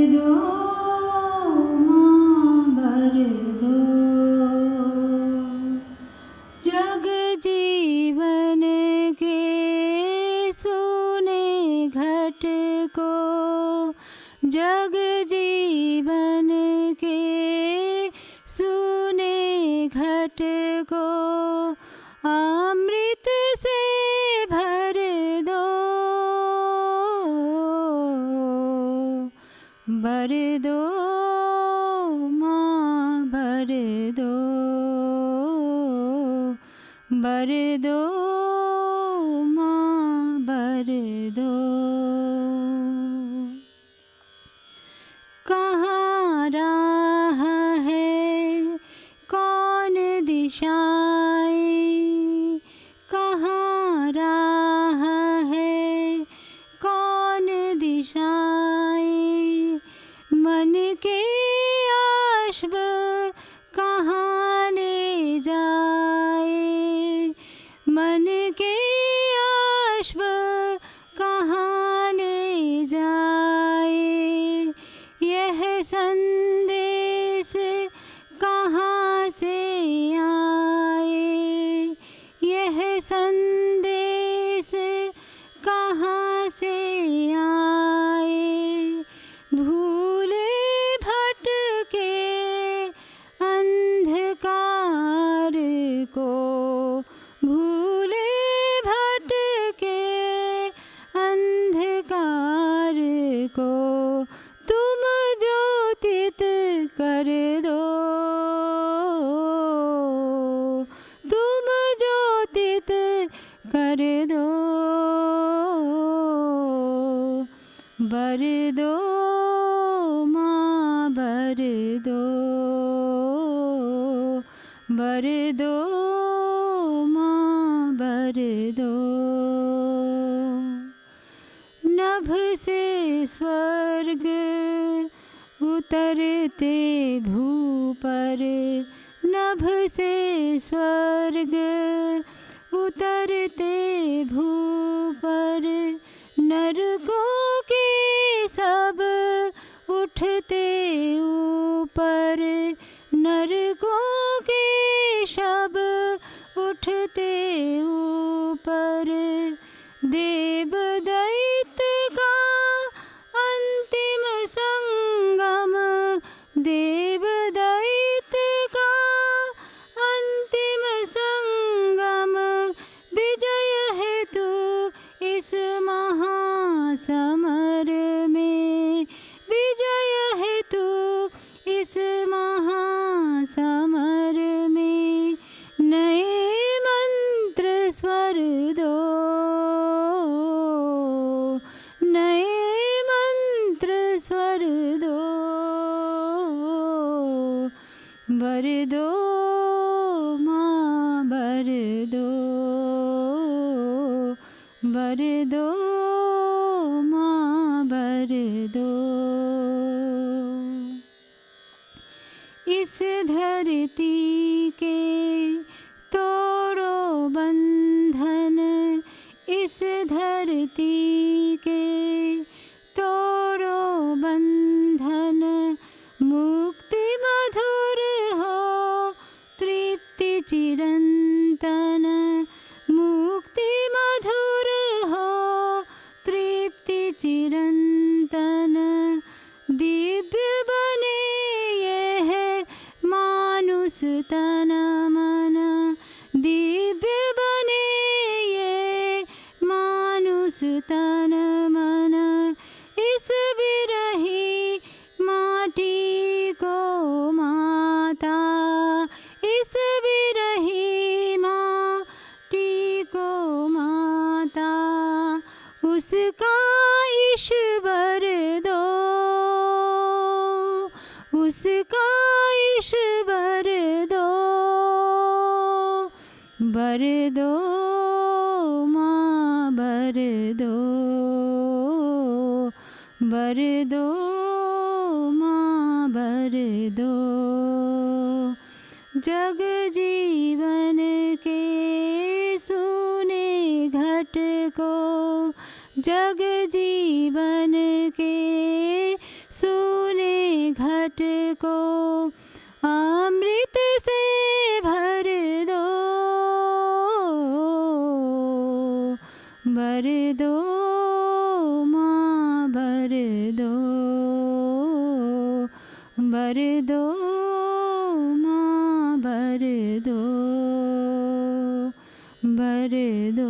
दो माँ भर दो। जग जीवन के सूने घट को, जग जीवन के सूने घट को अमृत से भर दो। भर दो माँ भर दो, भर दो माँ भर दो। कहाँ राह है कौन दिशाएं, कहाँ राह है कौन दिशाएं, मन के आश्व कहाँ ले जाए, मन के आश्व कहाँ ले जाए। यह संदेश कहाँ से आए, यह संदेश कहाँ से आए। भूले भटके अंधकार को, भूले भटके अंधकार को तुम ज्योतित कर दो, तुम ज्योतित कर दो। भर दो माँ भर दो, भर दो माँ भर दो। नभ से स्वर्ग उतरते भू पर, नभ से स्वर्ग उतरते भू पर, नरकों के सब उठते ऊपर, नरकों के सब उठते ऊपर। देव दैत्य का अंतिम संगम, देव दैत्य का अंतिम संगम, विजय हेतु इस महासमर में, विजय हेतु इस महासमर में। नए मंत्र स्वर दो, नए मंत्र स्वर दो। भर दो माँ भर दो, भर दो माँ भर दो। इस धरती के तोड़ो बंधन, इस धरती के तोड़ो बंधन। मुक्ति मधुर हो तृप्ति चिरंतन, मुक्ति मधुर हो तृप्ति चिरंतन। दिव्य बने यह मानुष तन मन, दिव्य बने ये मानुष तन मन। इस विरही माटी को माता, इस विरही माटी को माता। उसका ईश्वर दो, उसका ईश्वर दो। भर दो माँ भर दो, भर दो माँ भर दो। जग जीवन के सूने घट को, जग जीवन के सूने घट को अमृत से भर दो, भर दो माँ, भर दो, भर दो माँ, भर दो, भर दो।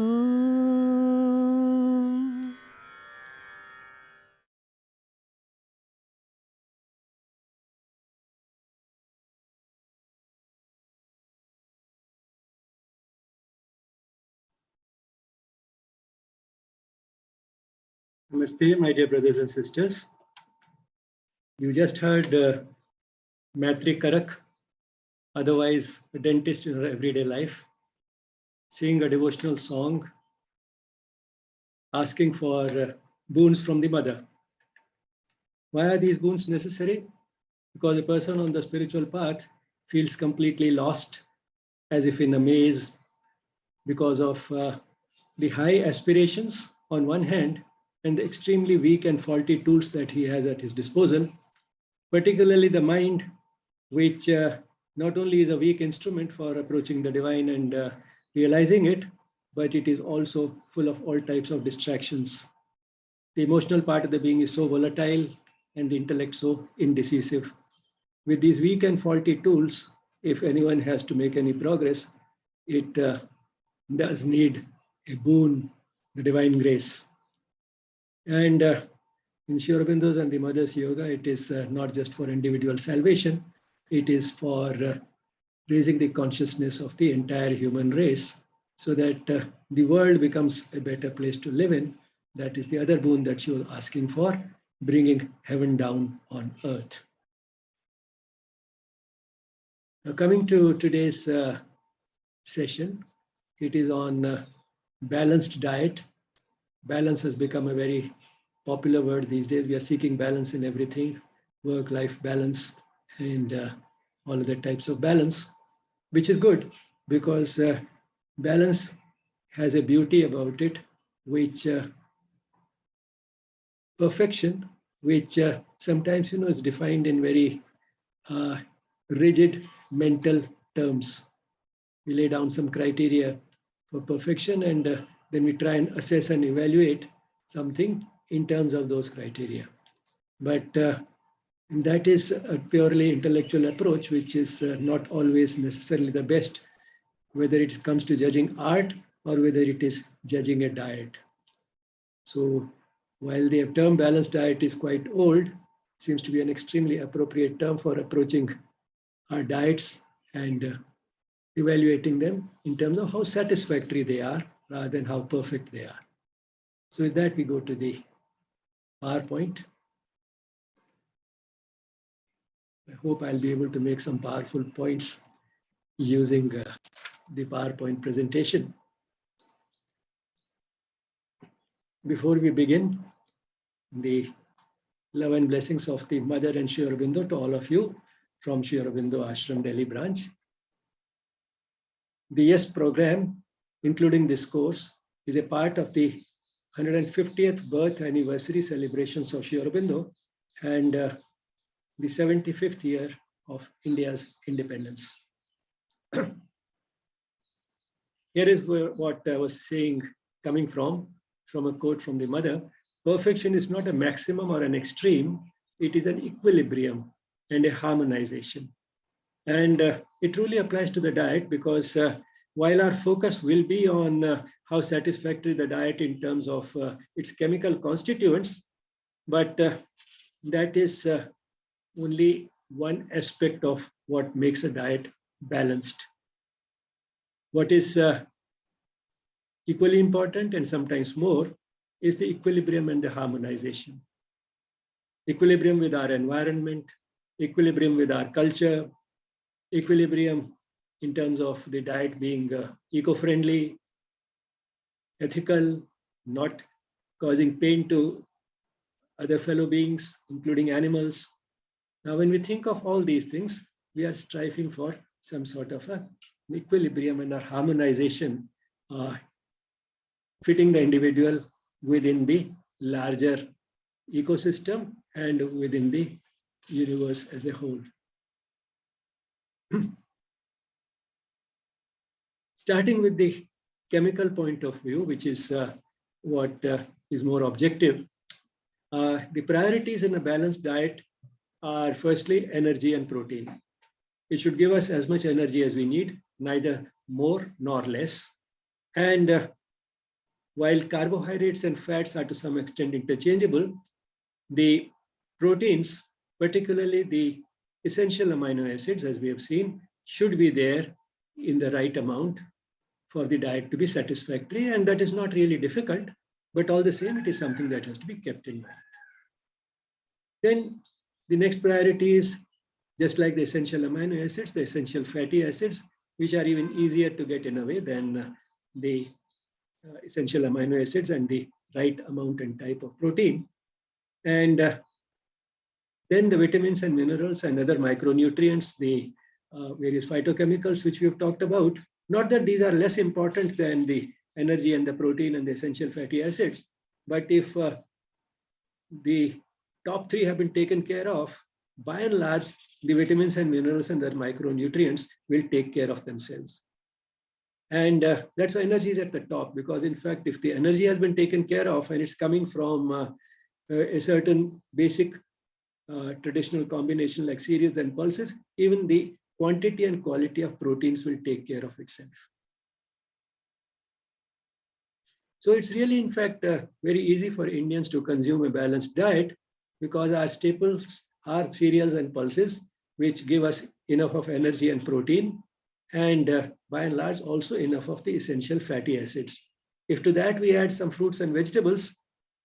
Namaste, my dear brothers and sisters. You just heard Matri Karak, otherwise a dentist in her everyday life, sing a devotional song, asking for boons from the mother. Why are these boons necessary? Because a person on the spiritual path feels completely lost, as if in a maze, because of the high aspirations on one hand and the extremely weak and faulty tools that he has at his disposal, particularly the mind, which not only is a weak instrument for approaching the divine and realizing it, but it is also full of all types of distractions. The emotional part of the being is so volatile and the intellect so indecisive. With these weak and faulty tools, if anyone has to make any progress, it does need a boon, the divine grace. And in Sri Aurobindo's and the Mother's Yoga, it is not just for individual salvation, it is for raising the consciousness of the entire human race so that the world becomes a better place to live in. That is the other boon that she was asking for, bringing heaven down on earth. Now, coming to today's session, it is on balanced diet. Balance has become a very popular word these days. We are seeking balance in everything, work-life balance and all other types of balance, which is good because balance has a beauty about it, which perfection, which sometimes is defined in very rigid mental terms. We lay down some criteria for perfection and then we try and assess and evaluate something in terms of those criteria. But that is a purely intellectual approach, which is not always necessarily the best, whether it comes to judging art or whether it is judging a diet. So while the term balanced diet is quite old, seems to be an extremely appropriate term for approaching our diets and evaluating them in terms of how satisfactory they are rather than how perfect they are. So with that, we go to the PowerPoint. I hope I'll be able to make some powerful points using the PowerPoint presentation. Before we begin, the love and blessings of the Mother and Sri Aurobindo to all of you from Sri Aurobindo Ashram Delhi branch. The YES program, including this course, is a part of the 150th birth anniversary celebrations of Sri Aurobindo and the 75th year of India's independence. Here is what I was saying, coming from a quote from the mother. Perfection is not a maximum or an extreme, it is an equilibrium and a harmonization. And it truly applies to the diet because while our focus will be on how satisfactory the diet in terms of its chemical constituents, but that is only one aspect of what makes a diet balanced. What is equally important and sometimes more is the equilibrium and the harmonization. Equilibrium with our environment, equilibrium with our culture, equilibrium in terms of the diet being eco-friendly, ethical, not causing pain to other fellow beings, including animals. Now, when we think of all these things, we are striving for some sort of an equilibrium and a harmonization, fitting the individual within the larger ecosystem and within the universe as a whole. Starting with the chemical point of view, which is what is more objective, the priorities in a balanced diet are firstly energy and protein. It should give us as much energy as we need, neither more nor less. And while carbohydrates and fats are to some extent interchangeable, the proteins, particularly the essential amino acids, as we have seen, should be there in the right amount for the diet to be satisfactory. And that is not really difficult, but all the same, it is something that has to be kept in mind. Then the next priority is, just like the essential amino acids, the essential fatty acids, which are even easier to get in a way than the essential amino acids and the right amount and type of protein. And then the vitamins and minerals and other micronutrients, the various phytochemicals which we have talked about. Not that these are less important than the energy and the protein and the essential fatty acids, but if the top three have been taken care of, by and large, the vitamins and minerals and their micronutrients will take care of themselves. And that's why energy is at the top, because in fact, if the energy has been taken care of and it's coming from a certain basic traditional combination like cereals and pulses, even the quantity and quality of proteins will take care of itself. So it's really, in fact, very easy for Indians to consume a balanced diet because our staples are cereals and pulses, which give us enough of energy and protein, and by and large, also enough of the essential fatty acids. If to that we add some fruits and vegetables,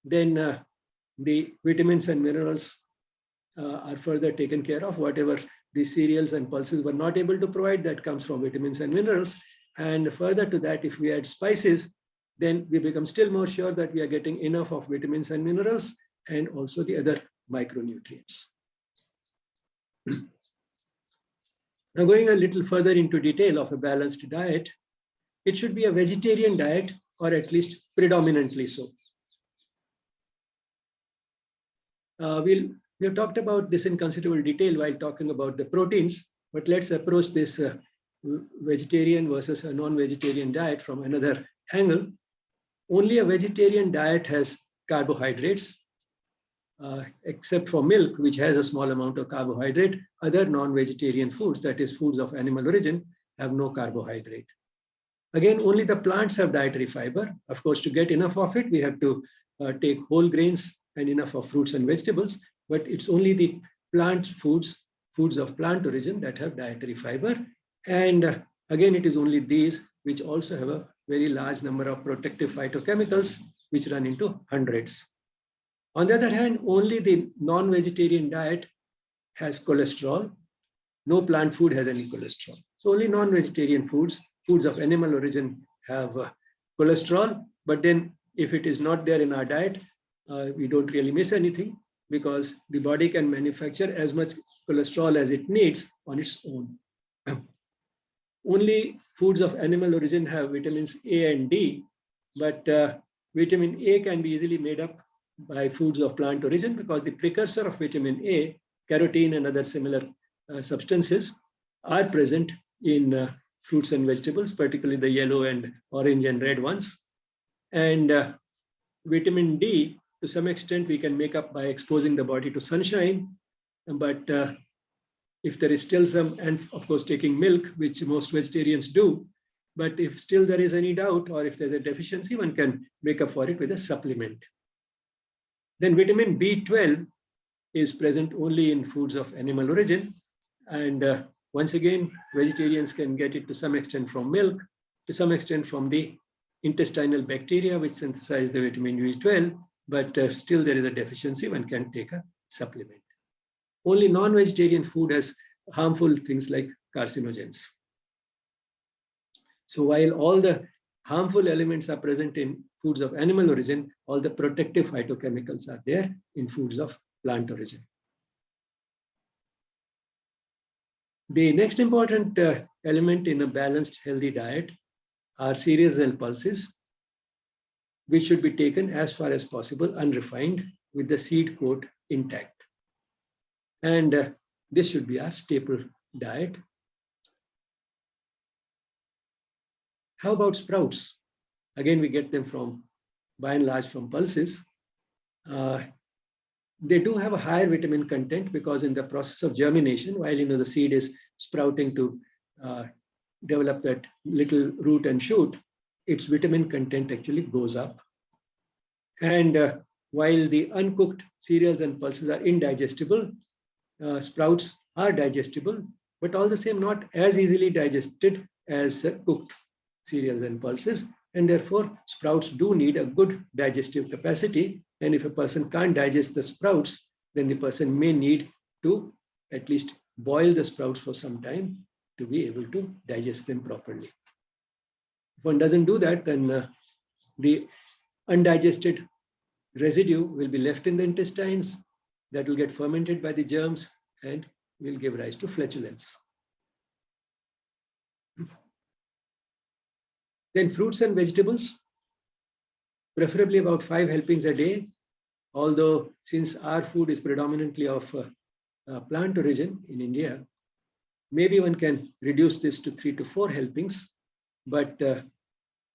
then the vitamins and minerals are further taken care of. Whatever the cereals and pulses were not able to provide, that comes from vitamins and minerals. And further to that, if we add spices, then we become still more sure that we are getting enough of vitamins and minerals and also the other micronutrients. Now, going a little further into detail of a balanced diet, it should be a vegetarian diet, or at least predominantly so. We have talked about this in considerable detail while talking about the proteins, but let's approach this vegetarian versus a non-vegetarian diet from another angle. Only a vegetarian diet has carbohydrates, except for milk, which has a small amount of carbohydrate. Other non-vegetarian foods, that is foods of animal origin, have no carbohydrate. Again, only the plants have dietary fiber. Of course, to get enough of it, we have to take whole grains and enough of fruits and vegetables, but it's only the plant foods of plant origin that have dietary fiber. And again, it is only these which also have a very large number of protective phytochemicals, which run into hundreds. On the other hand, only the non-vegetarian diet has cholesterol. No plant food has any cholesterol. So only non-vegetarian foods of animal origin have cholesterol. But then if it is not there in our diet, we don't really miss anything, because the body can manufacture as much cholesterol as it needs on its own. Only foods of animal origin have vitamins A and D, but vitamin A can be easily made up by foods of plant origin, because the precursor of vitamin A, carotene and other similar substances, are present in fruits and vegetables, particularly the yellow and orange and red ones. And vitamin D, to some extent, we can make up by exposing the body to sunshine. But if there is still some, and of course taking milk, which most vegetarians do, but if still there is any doubt or if there's a deficiency, one can make up for it with a supplement. Then vitamin B12 is present only in foods of animal origin. And once again, vegetarians can get it to some extent from milk, to some extent from the intestinal bacteria, which synthesize the vitamin B12, but still there is a deficiency, one can take a supplement. Only non-vegetarian food has harmful things like carcinogens. So while all the harmful elements are present in foods of animal origin, all the protective phytochemicals are there in foods of plant origin. The next important element in a balanced, healthy diet are cereals and pulses, which should be taken as far as possible unrefined with the seed coat intact. And this should be our staple diet. How about sprouts? Again, we get them from, by and large, from pulses. They do have a higher vitamin content because in the process of germination, while the seed is sprouting to develop that little root and shoot, its vitamin content actually goes up. And while the uncooked cereals and pulses are indigestible, sprouts are digestible, but all the same not as easily digested as cooked cereals and pulses. And therefore, sprouts do need a good digestive capacity. And if a person can't digest the sprouts, then the person may need to at least boil the sprouts for some time to be able to digest them properly. If one doesn't do that, then the undigested residue will be left in the intestines, that will get fermented by the germs and will give rise to flatulence. Then fruits and vegetables, preferably about 5 helpings a day. Although since our food is predominantly of plant origin in India, maybe one can reduce this to 3 to 4 helpings, but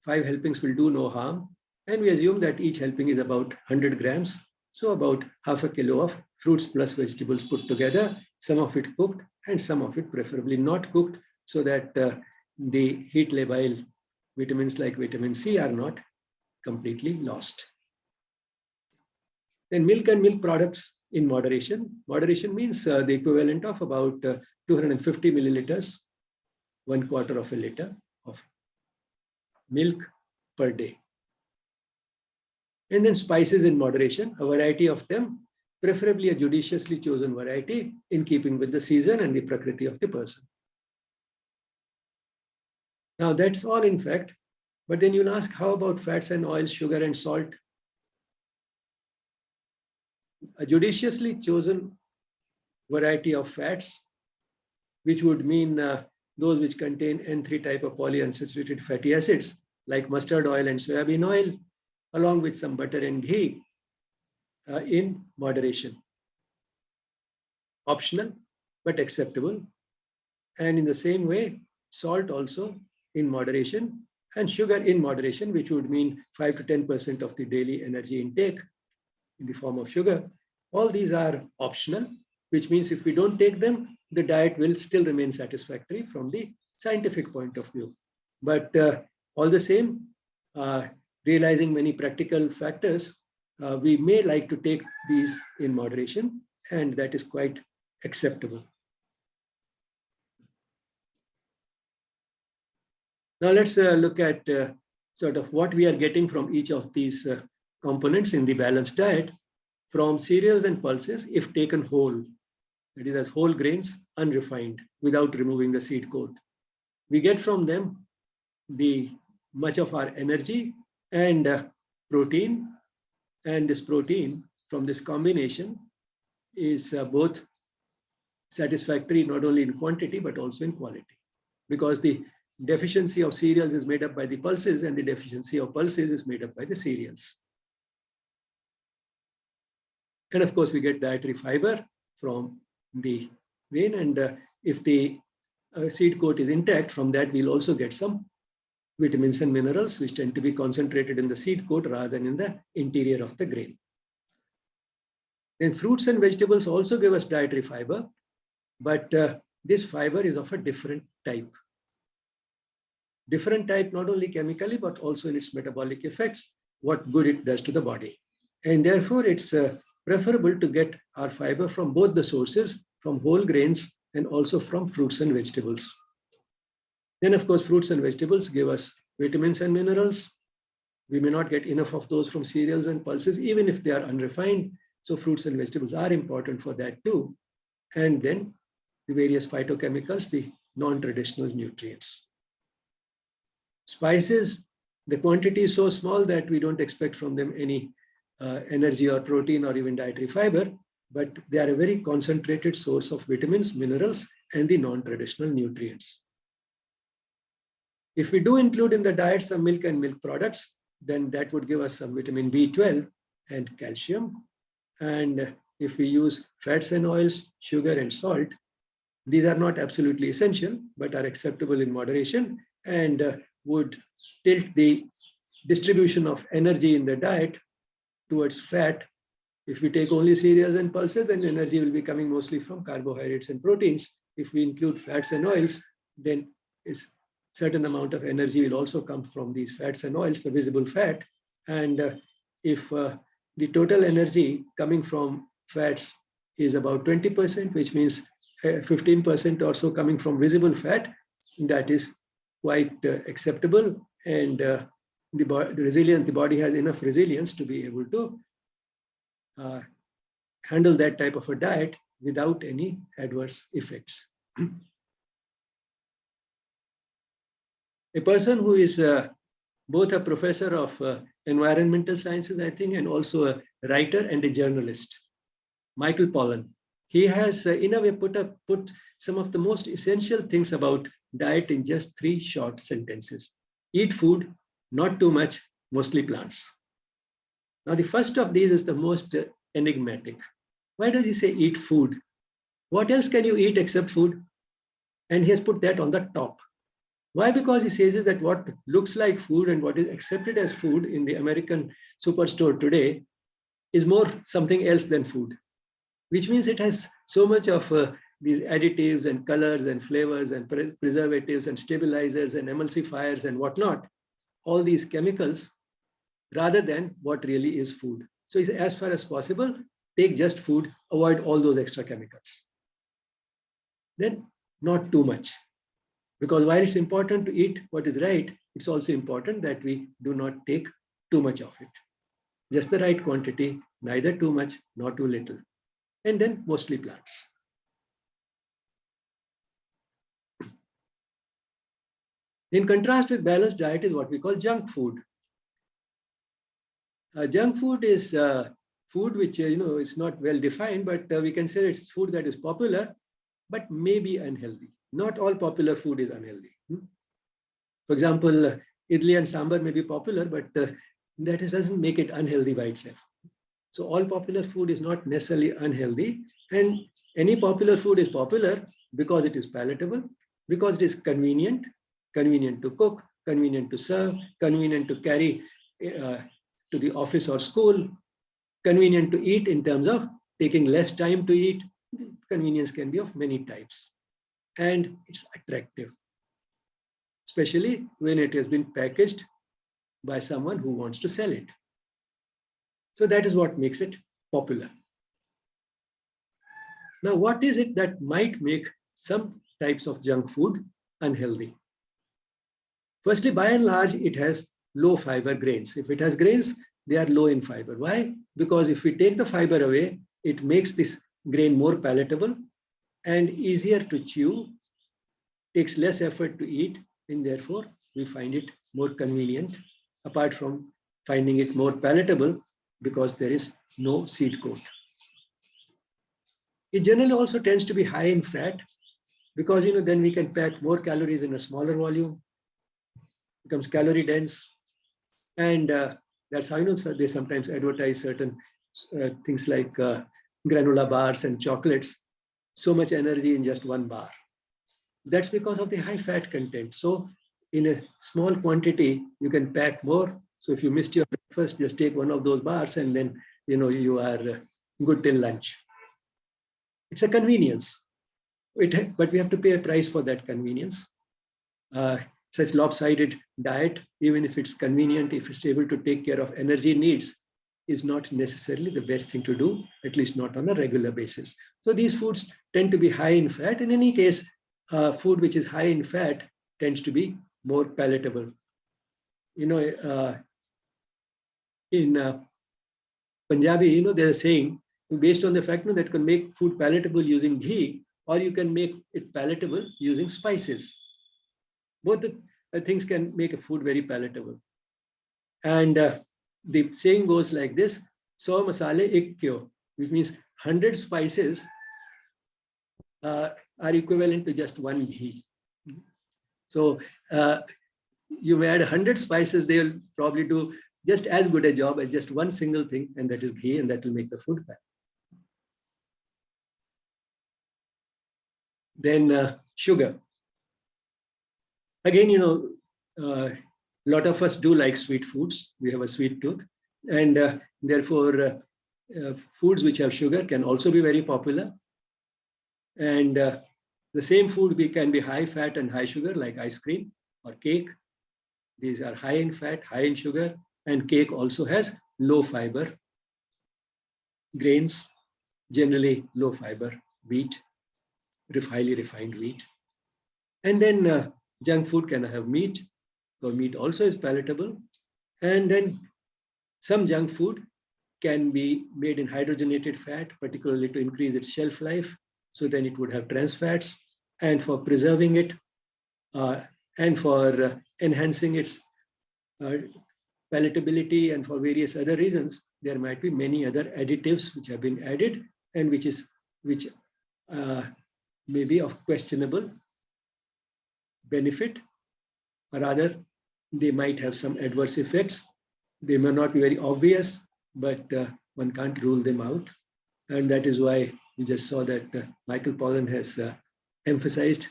5 helpings will do no harm. And we assume that each helping is about 100 grams. So about half a kilo of fruits plus vegetables put together, some of it cooked and some of it preferably not cooked, so that the heat labile vitamins like vitamin C are not completely lost. Then milk and milk products in moderation. Moderation means the equivalent of about 250 milliliters, 1/4 of a liter of milk per day. And then spices in moderation, a variety of them, preferably a judiciously chosen variety in keeping with the season and the prakriti of the person. Now that's all in fact, but then you'll ask, how about fats and oils, sugar and salt? A judiciously chosen variety of fats, which would mean those which contain N3 type of polyunsaturated fatty acids, like mustard oil and soybean oil, along with some butter and ghee, in moderation. Optional, but acceptable. And in the same way, salt also in moderation, and sugar in moderation, which would mean 5 to 10% of the daily energy intake in the form of sugar. All these are optional, which means if we don't take them, the diet will still remain satisfactory from the scientific point of view. But all the same, realizing many practical factors, we may like to take these in moderation, and that is quite acceptable. Now let's look at sort of what we are getting from each of these components in the balanced diet from cereals and pulses if taken whole, that is as whole grains, unrefined, without removing the seed coat. We get from them the much of our energy and protein, and this protein from this combination is both satisfactory not only in quantity but also in quality, because the deficiency of cereals is made up by the pulses and the deficiency of pulses is made up by the cereals. And of course, we get dietary fiber from the grain, and if the seed coat is intact, from that we'll also get some vitamins and minerals, which tend to be concentrated in the seed coat rather than in the interior of the grain. Then fruits and vegetables also give us dietary fiber, but this fiber is of a different type. Different type not only chemically, but also in its metabolic effects, what good it does to the body. And therefore, it's preferable to get our fiber from both the sources, from whole grains and also from fruits and vegetables. Then, of course, fruits and vegetables give us vitamins and minerals. We may not get enough of those from cereals and pulses, even if they are unrefined. So fruits and vegetables are important for that too. And then the various phytochemicals, the non-traditional nutrients. Spices, the quantity is so small that we don't expect from them any energy or protein or even dietary fiber, but they are a very concentrated source of vitamins, minerals, and the non-traditional nutrients. If we do include in the diet some milk and milk products, then that would give us some vitamin B12 and calcium. And if we use fats and oils, sugar and salt, these are not absolutely essential, but are acceptable in moderation and would tilt the distribution of energy in the diet towards fat. If we take only cereals and pulses, then energy will be coming mostly from carbohydrates and proteins. If we include fats and oils, then a certain amount of energy will also come from these fats and oils, the visible fat. And if the total energy coming from fats is about 20%, which means 15% or so coming from visible fat, that is quite acceptable. And the body has enough resilience to be able to handle that type of a diet without any adverse effects. A person who is both a professor of environmental sciences, I think, and also a writer and a journalist, Michael Pollan. He has, in a way, put some of the most essential things about diet in just 3 short sentences. Eat food, not too much, mostly plants. Now, the first of these is the most enigmatic. Why does he say eat food? What else can you eat except food? And he has put that on the top. Why? Because he says that what looks like food and what is accepted as food in the American superstore today is more something else than food, which means it has so much of these additives and colors and flavors and preservatives and stabilizers and emulsifiers and whatnot, all these chemicals, rather than what really is food. So as far as possible, take just food, avoid all those extra chemicals. Then not too much. Because while it's important to eat what is right, it's also important that we do not take too much of it. Just the right quantity, neither too much nor too little. And then mostly plants. In contrast with balanced diet is what we call junk food. Junk food is food which is not well defined, but we can say it's food that is popular, but may be unhealthy. Not all popular food is unhealthy. For example, idli and sambar may be popular, but that doesn't make it unhealthy by itself. So all popular food is not necessarily unhealthy, and any popular food is popular because it is palatable, because it is convenient to cook, convenient to serve, convenient to carry to the office or school, convenient to eat in terms of taking less time to eat. Convenience can be of many types. And it's attractive, especially when it has been packaged by someone who wants to sell it. So that is what makes it popular. Now, what is it that might make some types of junk food unhealthy? Firstly, by and large, it has low fiber grains. If it has grains, they are low in fiber. Why? Because if we take the fiber away, it makes this grain more palatable and easier to chew, takes less effort to eat, and therefore we find it more convenient, apart from finding it more palatable because there is no seed coat. It generally also tends to be high in fat because then we can pack more calories in a smaller volume, becomes calorie dense, and that's how they sometimes advertise certain things like granola bars and chocolates, so much energy in just one bar. That's because of the high fat content. So in a small quantity, you can pack more. So if you missed your breakfast, just take one of those bars and then you are good till lunch. It's a convenience, but we have to pay a price for that convenience. Such lopsided diet, even if it's convenient, if it's able to take care of energy needs, is not necessarily the best thing to do, at least not on a regular basis. So these foods tend to be high in fat. In any case, food which is high in fat tends to be more palatable. In Punjabi, there's a saying based on the fact that you can make food palatable using ghee, or you can make it palatable using spices. Both the things can make a food very palatable. And the saying goes like this: 100 masale ek kyo, which means 100 spices are equivalent to just one ghee. So you may add 100 spices, they will probably do just as good a job as just one single thing, and that is ghee, and that will make the food palatable. Then sugar. Again, a lot of us do like sweet foods. We have a sweet tooth. And therefore, foods which have sugar can also be very popular. And the same food can be high fat and high sugar, like ice cream or cake. These are high in fat, high in sugar, and cake also has low fiber. Grains, generally low fiber, wheat, highly refined wheat. And then junk food can have meat, so meat also is palatable. And then some junk food can be made in hydrogenated fat, particularly to increase its shelf life. So then it would have trans fats. And for preserving it and for enhancing its palatability and for various other reasons, there might be many other additives which have been added and which may be of questionable benefit, or rather they might have some adverse effects. They may not be very obvious, but one can't rule them out. And that is why we just saw that Michael Pollan has emphasized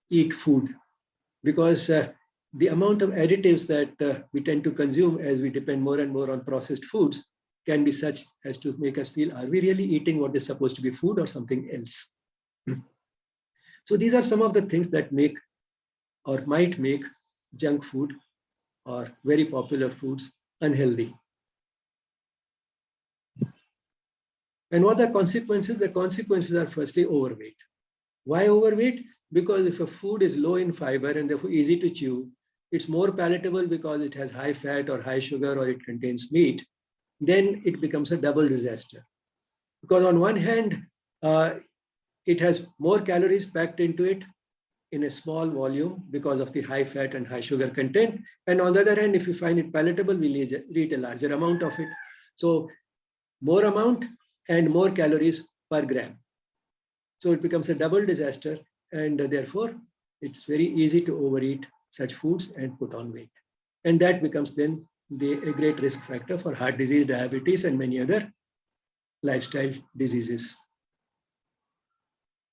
eat food, because the amount of additives that we tend to consume as we depend more and more on processed foods can be such as to make us feel, are we really eating what is supposed to be food or something else? So these are some of the things that make or might make junk food or very popular foods unhealthy. And what are the consequences? The consequences are firstly overweight. Why overweight? Because if a food is low in fiber and therefore easy to chew, it's more palatable because it has high fat or high sugar or it contains meat, then it becomes a double disaster. Because on one hand, it has more calories packed into it in a small volume because of the high fat and high sugar content. And on the other hand, if you find it palatable, we'll eat a larger amount of it. So more amount and more calories per gram. So it becomes a double disaster, and therefore it's very easy to overeat such foods and put on weight. And that becomes then a great risk factor for heart disease, diabetes, and many other lifestyle diseases.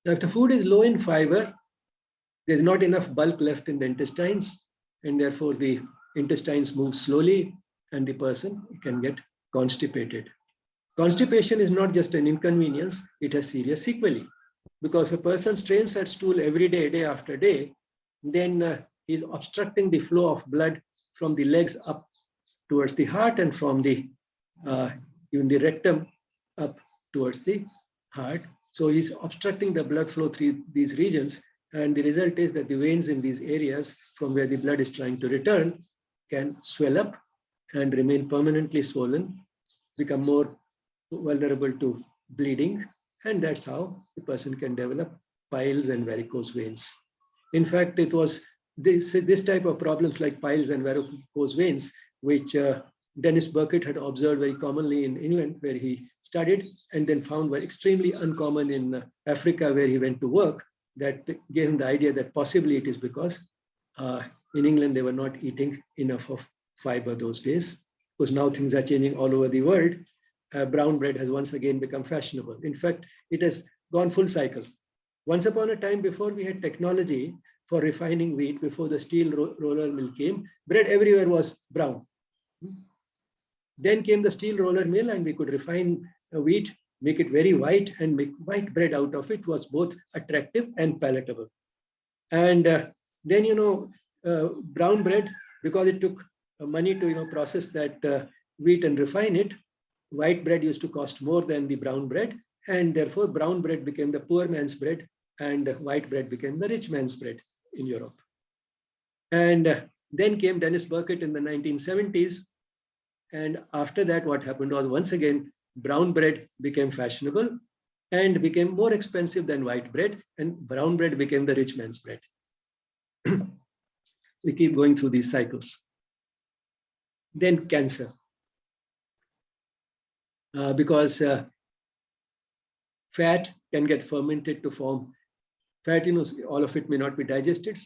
Now, if the food is low in fiber, there's not enough bulk left in the intestines, and therefore the intestines move slowly, and the person can get constipated. Constipation is not just an inconvenience, it has serious sequelae. Because if a person strains at stool every day, day after day, then he's obstructing the flow of blood from the legs up towards the heart and from the even the rectum up towards the heart. So he's obstructing the blood flow through these regions, and the result is that the veins in these areas from where the blood is trying to return can swell up and remain permanently swollen, become more vulnerable to bleeding, and that's how the person can develop piles and varicose veins. In fact, it was this type of problems like piles and varicose veins, which Dennis Burkitt had observed very commonly in England, where he studied, and then found were extremely uncommon in Africa, where he went to work. That gave him the idea that possibly it is because in England they were not eating enough of fiber those days. Because now things are changing all over the world. Brown bread has once again become fashionable. In fact, it has gone full cycle. Once upon a time, before we had technology for refining wheat, before the steel roller mill came, bread everywhere was brown. Then came the steel roller mill, and we could refine wheat, make it very white, and make white bread out of it. It was both attractive and palatable. And then, brown bread, because it took money to process that wheat and refine it, white bread used to cost more than the brown bread, and therefore brown bread became the poor man's bread, and white bread became the rich man's bread in Europe. And then came Dennis Burkitt in the 1970s. And after that, what happened was, once again, brown bread became fashionable and became more expensive than white bread, and brown bread became the rich man's bread. We keep going through these cycles. Then cancer. Because fat can get fermented to form fat, all of it may not be digested,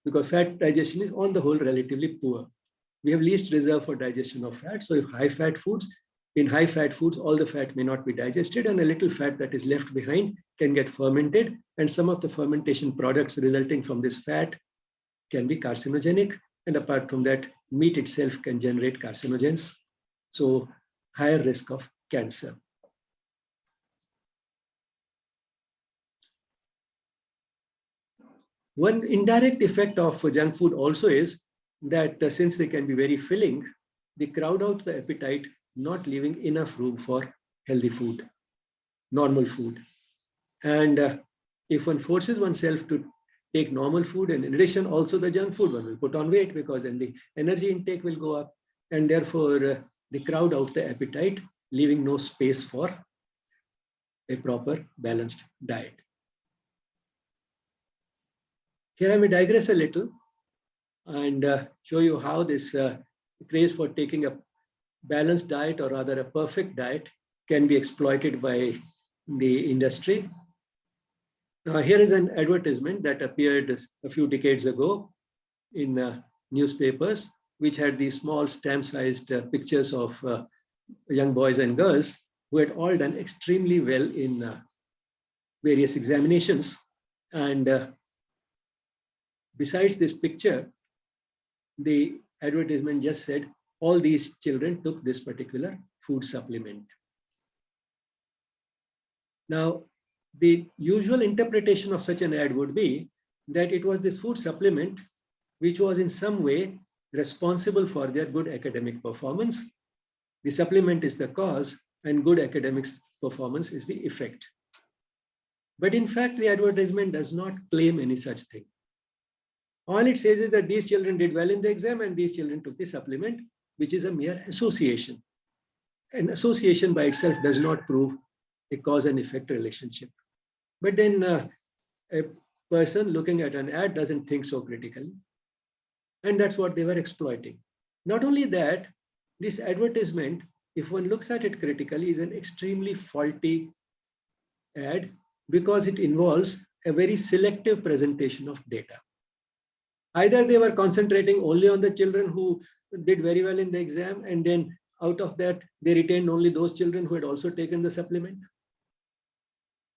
because fat digestion is on the whole relatively poor. We have least reserve for digestion of fat. So high fat foods in high fat foods, all the fat may not be digested, and a little fat that is left behind can get fermented. And some of the fermentation products resulting from this fat can be carcinogenic. And apart from that, meat itself can generate carcinogens. So higher risk of cancer. One indirect effect of junk food also is that since they can be very filling, they crowd out the appetite, not leaving enough room for healthy food, normal food. And if one forces oneself to take normal food, and in addition also the junk food, one will put on weight, because then the energy intake will go up, and therefore they crowd out the appetite, leaving no space for a proper balanced diet. Here I may digress a little and show you how this craze for taking a balanced diet, or rather a perfect diet, can be exploited by the industry. Here is an advertisement that appeared a few decades ago in newspapers, which had these small stamp-sized pictures of young boys and girls who had all done extremely well in various examinations. And besides this picture, the advertisement just said all these children took this particular food supplement. Now, the usual interpretation of such an ad would be that it was this food supplement which was in some way responsible for their good academic performance. The supplement is the cause, and good academics performance is the effect. But in fact, the advertisement does not claim any such thing. All it says is that these children did well in the exam and these children took the supplement, which is a mere association. An association by itself does not prove a cause and effect relationship. But then a person looking at an ad doesn't think so critically. And that's what they were exploiting. Not only that, this advertisement, if one looks at it critically, is an extremely faulty ad, because it involves a very selective presentation of data. Either they were concentrating only on the children who did very well in the exam, and then out of that, they retained only those children who had also taken the supplement.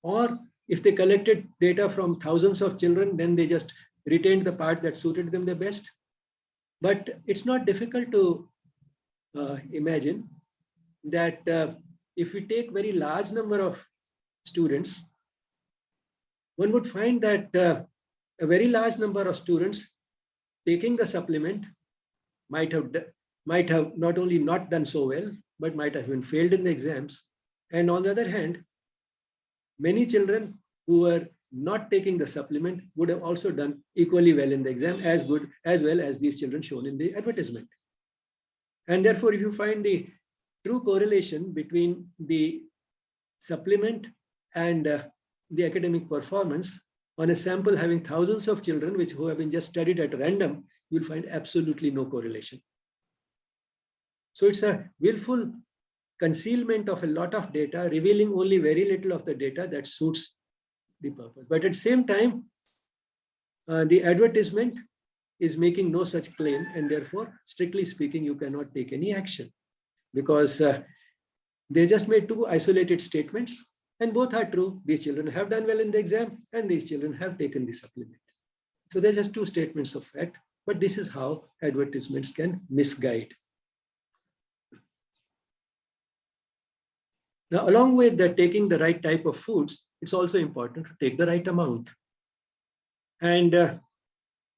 Or if they collected data from thousands of children, then they just retained the part that suited them the best. But it's not difficult to imagine that if we take very large number of students, one would find that a very large number of students taking the supplement might have not only not done so well, but might have even failed in the exams. And on the other hand, many children who were not taking the supplement would have also done equally well in the exam, as well as these children shown in the advertisement. And therefore, if you find the true correlation between the supplement and the academic performance on a sample having thousands of children who have been just studied at random, you'll find absolutely no correlation. So it's a willful concealment of a lot of data, revealing only very little of the data that suits the purpose. But at the same time, the advertisement is making no such claim, and therefore, strictly speaking, you cannot take any action, because they just made two isolated statements, and both are true. These children have done well in the exam, and these children have taken the supplement. So they're just two statements of fact, but this is how advertisements can misguide. Now, along with taking the right type of foods, it's also important to take the right amount. And the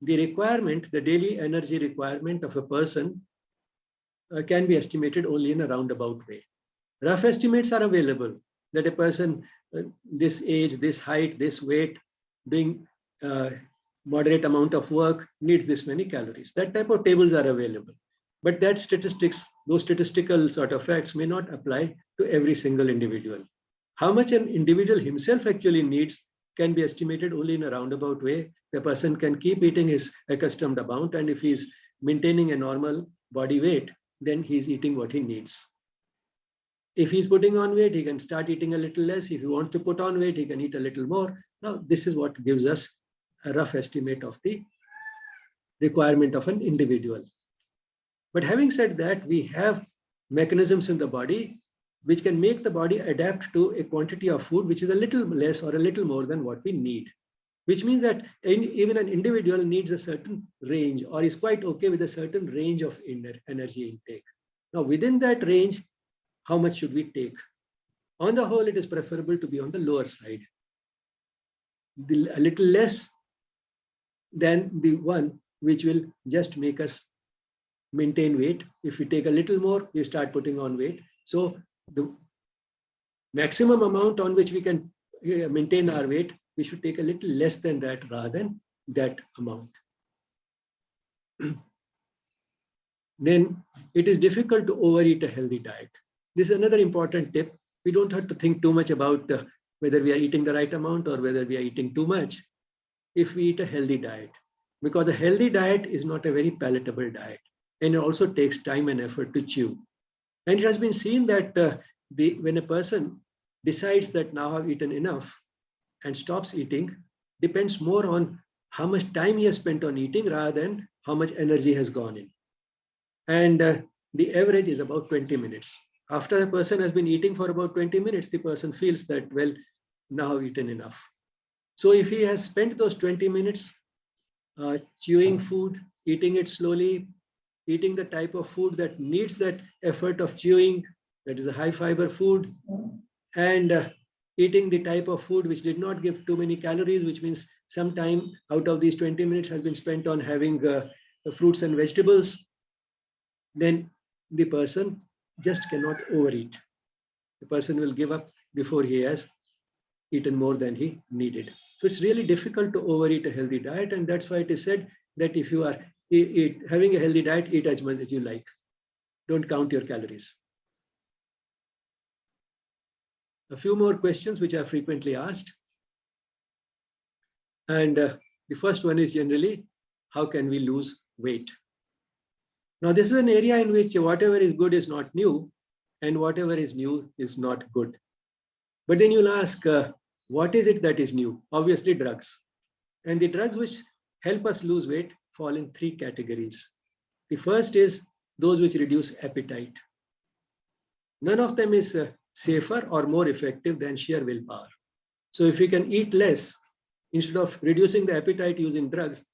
requirement, the daily energy requirement of a person can be estimated only in a roundabout way. Rough estimates are available that a person this age, this height, this weight, doing moderate amount of work needs this many calories. That type of tables are available. But that statistics, those statistical sort of facts may not apply to every single individual. How much an individual himself actually needs can be estimated only in a roundabout way. The person can keep eating his accustomed amount, and if he's maintaining a normal body weight, then he's eating what he needs. If he's putting on weight, he can start eating a little less. If he wants to put on weight, he can eat a little more. Now, this is what gives us a rough estimate of the requirement of an individual. But having said that, we have mechanisms in the body which can make the body adapt to a quantity of food which is a little less or a little more than what we need. Which means that even an individual needs a certain range or is quite okay with a certain range of energy intake. Now, within that range, how much should we take? On the whole, it is preferable to be on the lower side. A little less than the one which will just make us maintain weight. If we take a little more, we start putting on weight. So the maximum amount on which we can maintain our weight, we should take a little less than that rather than that amount. Then it is difficult to overeat a healthy diet. This is another important tip. We don't have to think too much about whether we are eating the right amount or whether we are eating too much if we eat a healthy diet. Because a healthy diet is not a very palatable diet. And it also takes time and effort to chew. And it has been seen that when a person decides that now I've eaten enough and stops eating, depends more on how much time he has spent on eating rather than how much energy has gone in. And the average is about 20 minutes. After a person has been eating for about 20 minutes, the person feels that, well, now I've eaten enough. So if he has spent those 20 minutes chewing food, eating it slowly, eating the type of food that needs that effort of chewing, that is a high fiber food, and eating the type of food which did not give too many calories, which means some time out of these 20 minutes has been spent on having fruits and vegetables, then the person just cannot overeat. The person will give up before he has eaten more than he needed. So it's really difficult to overeat a healthy diet, and that's why it is said that if you are having a healthy diet, eat as much as you like. Don't count your calories. A few more questions which are frequently asked. And the first one is generally, how can we lose weight? Now, this is an area in which whatever is good is not new, and whatever is new is not good. But then you'll ask, what is it that is new? Obviously, drugs. And the drugs which help us lose weight fall in three categories. The first is those which reduce appetite. None of them is safer or more effective than sheer willpower. So if we can eat less, instead of reducing the appetite using drugs,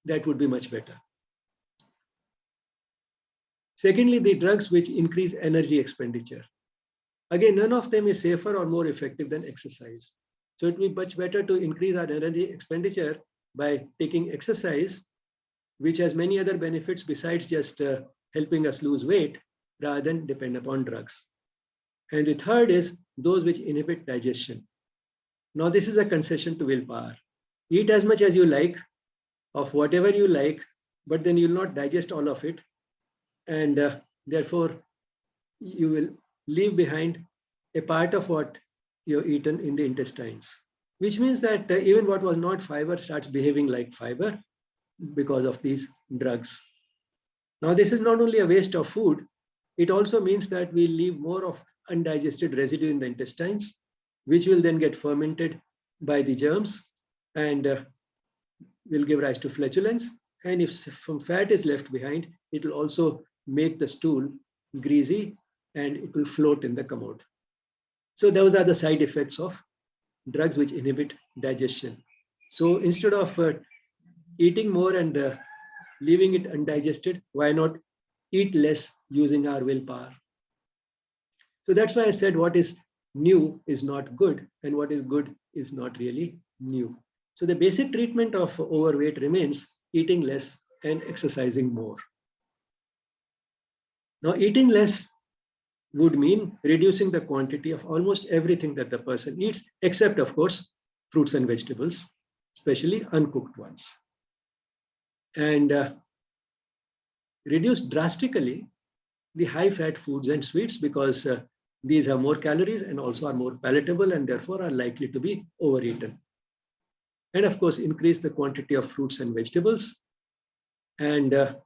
that would be much better. Secondly, the drugs which increase energy expenditure. Again, none of them is safer or more effective than exercise. So it would be much better to increase our energy expenditure by taking exercise, which has many other benefits besides just helping us lose weight, rather than depend upon drugs. And the third is those which inhibit digestion. Now, this is a concession to willpower. Eat as much as you like, of whatever you like, but then you'll not digest all of it. And therefore, you will leave behind a part of what you've eaten in the intestines, which means that even what was not fiber starts behaving like fiber because of these drugs. Now, this is not only a waste of food, it also means that we leave more of undigested residue in the intestines, which will then get fermented by the germs and will give rise to flatulence. And if some fat is left behind, it will also make the stool greasy and it will float in the commode. So those are the side effects of drugs which inhibit digestion. So instead of eating more and leaving it undigested, why not eat less using our willpower? So that's why I said what is new is not good and what is good is not really new. So the basic treatment of overweight remains eating less and exercising more. Now, eating less would mean reducing the quantity of almost everything that the person eats, except, of course, fruits and vegetables, especially uncooked ones. And reduce drastically the high-fat foods and sweets because these have more calories and also are more palatable and therefore are likely to be overeaten. And of course, increase the quantity of fruits and vegetables. And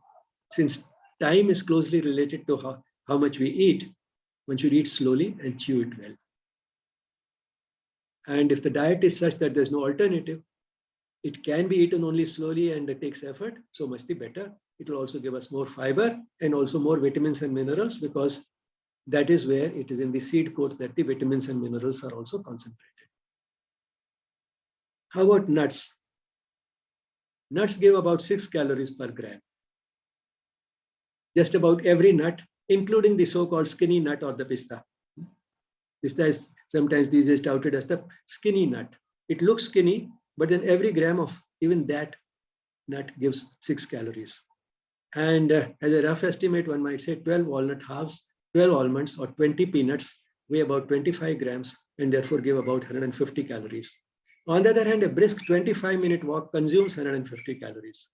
since time is closely related to how much we eat, one should eat slowly and chew it well. And if the diet is such that there's no alternative, it can be eaten only slowly and it takes effort, so much the better. It will also give us more fiber and also more vitamins and minerals because That is where it is in the seed coat that the vitamins and minerals are also concentrated. How about nuts? Nuts give about 6 calories per gram. Just about every nut, including the so-called skinny nut or the pista. Pista is sometimes these days touted as the skinny nut. It looks skinny, but then every gram of even that nut gives 6 calories. And as a rough estimate, one might say 12 walnut halves, 12 almonds or 20 peanuts weigh about 25 grams and therefore give about 150 calories. On the other hand, a brisk 25-minute walk consumes 150 calories,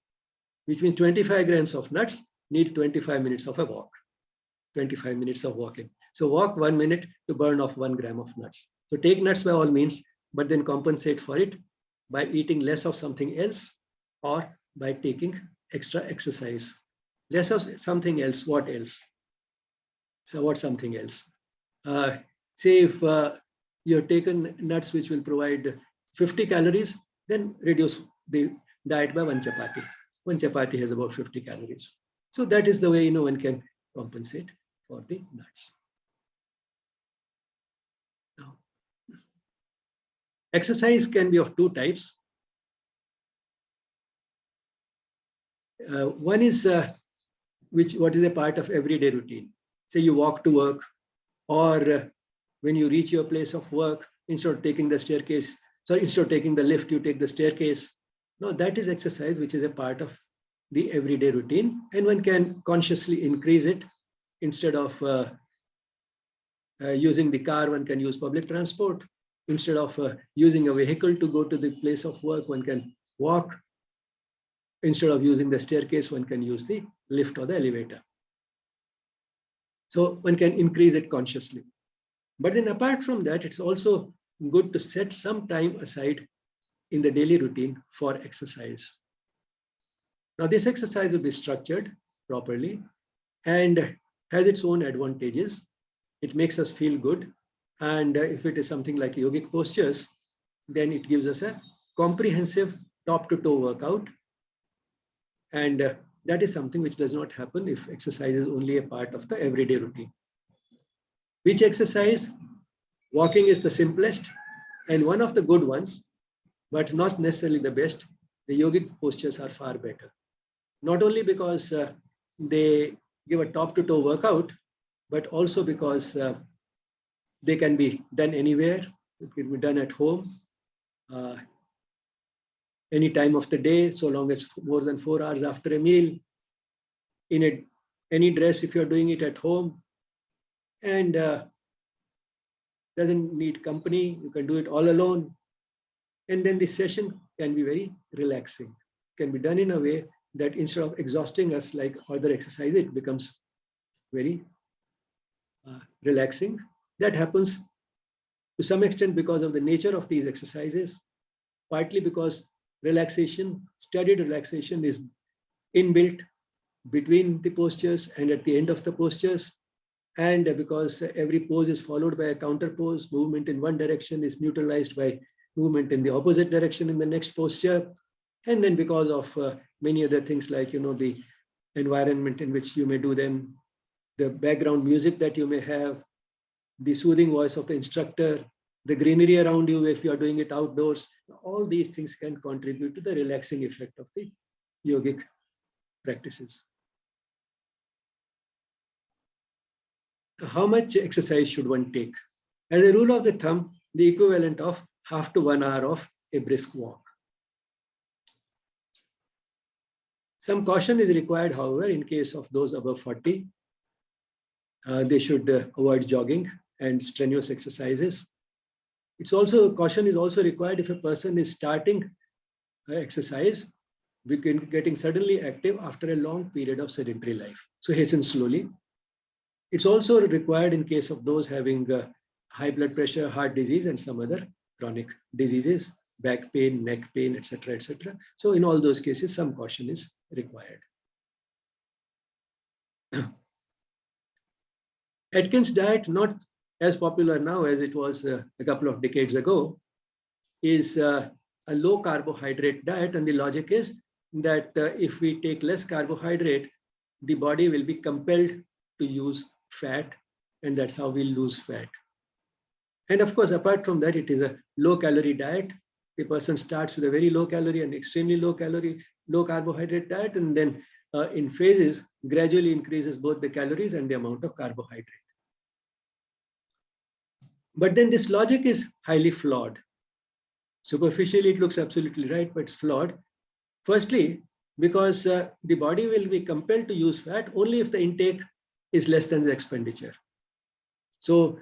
which means 25 grams of nuts need 25 minutes of a walk, 25 minutes of walking. So walk 1 minute to burn off 1 gram of nuts. So take nuts by all means, but then compensate for it by eating less of something else or by taking extra exercise. Less of something else, what else? So what's something else? Say if you're taken nuts which will provide 50 calories, then reduce the diet by 1 chapati. 1 chapati has about 50 calories. So that is the way one can compensate for the nuts. Now, exercise can be of 2 types. One is what is a part of everyday routine. Say you walk to work, or when you reach your place of work, instead of taking the staircase, instead of taking the lift, you take the staircase. No, that is exercise, which is a part of the everyday routine, and one can consciously increase it. Instead of using the car, one can use public transport. Instead of using a vehicle to go to the place of work, one can walk. Instead of using the staircase, one can use the lift or the elevator. So one can increase it consciously. But then apart from that, it's also good to set some time aside in the daily routine for exercise. Now, this exercise will be structured properly and has its own advantages. It makes us feel good. And if it is something like yogic postures, then it gives us a comprehensive top to toe workout. And that is something which does not happen if exercise is only a part of the everyday routine. Which exercise? Walking is the simplest and one of the good ones, but not necessarily the best. The yogic postures are far better. Not only because they give a top to toe workout, but also because they can be done anywhere. It can be done at home, any time of the day, so long as more than 4 hours after a meal, in any dress if you're doing it at home, and doesn't need company. You can do it all alone. And then the session can be very relaxing. It can be done in a way that instead of exhausting us like other exercise, it becomes very relaxing. That happens to some extent because of the nature of these exercises, partly because relaxation, studied relaxation is inbuilt between the postures and at the end of the postures. And because every pose is followed by a counter pose, movement in one direction is neutralized by movement in the opposite direction in the next posture. And then because of many other things like, the environment in which you may do them, the background music that you may have, the soothing voice of the instructor, the greenery around you if you are doing it outdoors, all these things can contribute to the relaxing effect of the yogic practices. How much exercise should one take? As a rule of the thumb, the equivalent of half to 1 hour of a brisk walk. Some caution is required, however, in case of those above 40. They should avoid jogging and strenuous exercises. Caution is also required if a person is starting exercise, getting suddenly active after a long period of sedentary life. So hasten slowly. It's also required in case of those having high blood pressure, heart disease, and some other chronic diseases, back pain, neck pain, etc., etc. So in all those cases, some caution is required. Atkins diet, not as popular now as it was a couple of decades ago, is a low carbohydrate diet. And the logic is that if we take less carbohydrate, the body will be compelled to use fat and that's how we lose fat. And of course, apart from that, it is a low calorie diet. The person starts with a very low calorie and extremely low calorie, low carbohydrate diet, and then in phases gradually increases both the calories and the amount of carbohydrate. But then this logic is highly flawed. Superficially, it looks absolutely right, but it's flawed. Firstly, because the body will be compelled to use fat only if the intake is less than the expenditure. So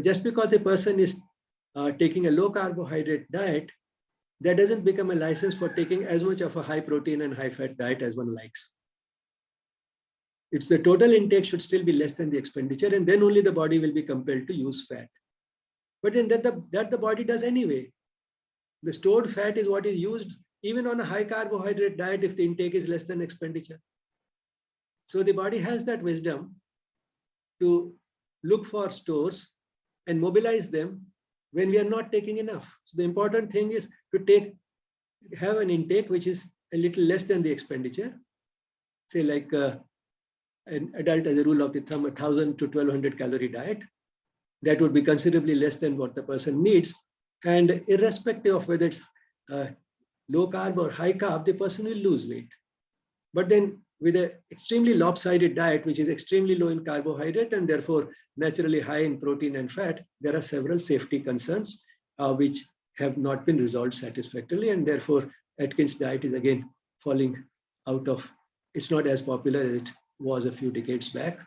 just because the person is taking a low carbohydrate diet, that doesn't become a license for taking as much of a high protein and high fat diet as one likes. It's the total intake should still be less than the expenditure, and then only the body will be compelled to use fat. But then that the body does anyway. The stored fat is what is used even on a high carbohydrate diet if the intake is less than expenditure. So the body has that wisdom to look for stores and mobilize them when we are not taking enough. So the important thing is to have an intake which is a little less than the expenditure. Say like an adult, as a rule of the thumb, 1,000 to 1,200 calorie diet. That would be considerably less than what the person needs. And irrespective of whether it's low carb or high carb, the person will lose weight. But then with an extremely lopsided diet, which is extremely low in carbohydrate and therefore naturally high in protein and fat, there are several safety concerns which have not been resolved satisfactorily. And therefore, Atkins diet is again falling out of, it's not as popular as it was a few decades back.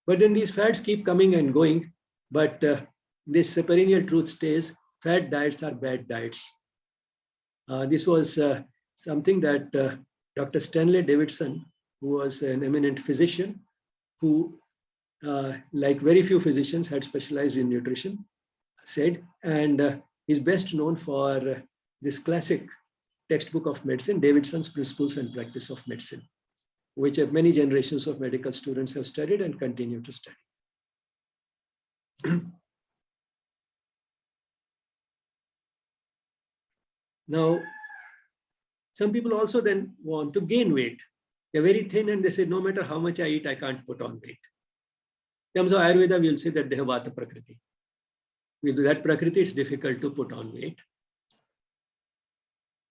But then these fads keep coming and going. But this perennial truth stays, fad diets are bad diets. This was something that Dr. Stanley Davidson, who was an eminent physician, who, like very few physicians, had specialized in nutrition, said, and is best known for this classic textbook of medicine, Davidson's Principles and Practice of Medicine, which many generations of medical students have studied and continue to study. Now, some people also then want to gain weight. They're very thin and they say, no matter how much I eat, I can't put on weight. In terms of Ayurveda, we'll say that they have Vata Prakriti. With that Prakriti, it's difficult to put on weight.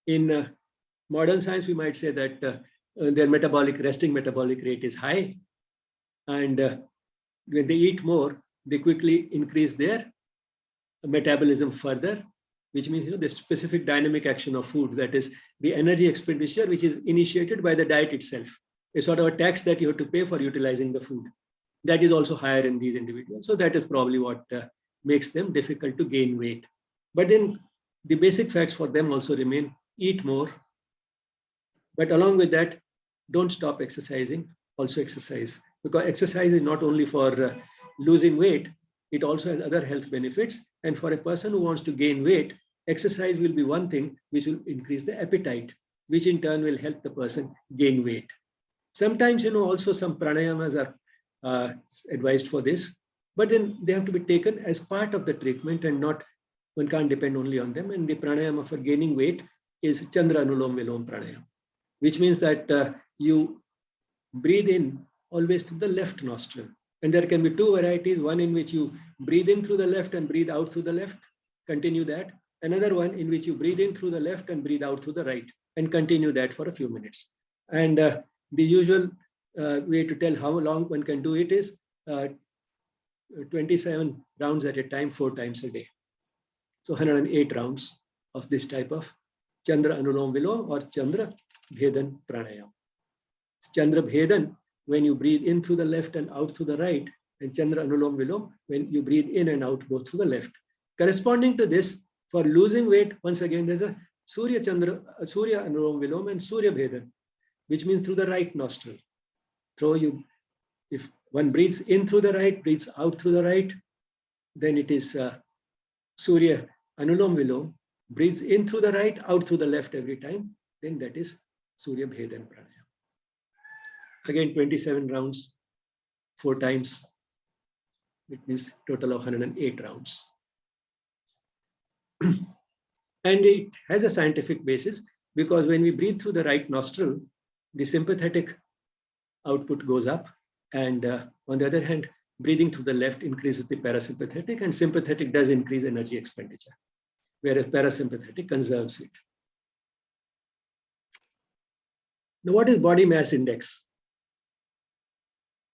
In modern science, we might say that their resting metabolic rate is high. And when they eat more, they quickly increase their metabolism further, which means the specific dynamic action of food, that is the energy expenditure, which is initiated by the diet itself. It's sort of a tax that you have to pay for utilizing the food. That is also higher in these individuals. So that is probably what makes them difficult to gain weight. But then the basic facts for them also remain: eat more. But along with that, don't stop exercising, also exercise. Because exercise is not only for losing weight, it also has other health benefits. And for a person who wants to gain weight, exercise will be one thing which will increase the appetite, which in turn will help the person gain weight. Sometimes, also some pranayamas are advised for this, but then they have to be taken as part of the treatment and not, one can't depend only on them. And the pranayama for gaining weight is Chandra Anulom Vilom Pranayam, which means that you breathe in always through the left nostril. And there can be two varieties, one in which you breathe in through the left and breathe out through the left, continue that. Another one in which you breathe in through the left and breathe out through the right, and continue that for a few minutes. And the usual way to tell how long one can do it is 27 rounds at a time, 4 times a day. So 108 rounds of this type of Chandra Anulom Vilom or Chandra Bhedan Pranayam. Chandra Bhedan, when you breathe in through the left and out through the right, and Chandra Anulom Vilom, when you breathe in and out both through the left. Corresponding to this, for losing weight, once again, there's a Surya Anulom Vilom and Surya Bhedan, which means through the right nostril. If one breathes in through the right, breathes out through the right, then it is Surya Anulom Vilom, breathes in through the right, out through the left every time, then that is Surya Bhedan Pranayam. Again, 27 rounds, 4 times, it means total of 108 rounds. And it has a scientific basis, because when we breathe through the right nostril, the sympathetic output goes up. And on the other hand, breathing through the left increases the parasympathetic, and sympathetic does increase energy expenditure, whereas parasympathetic conserves it. Now, what is body mass index?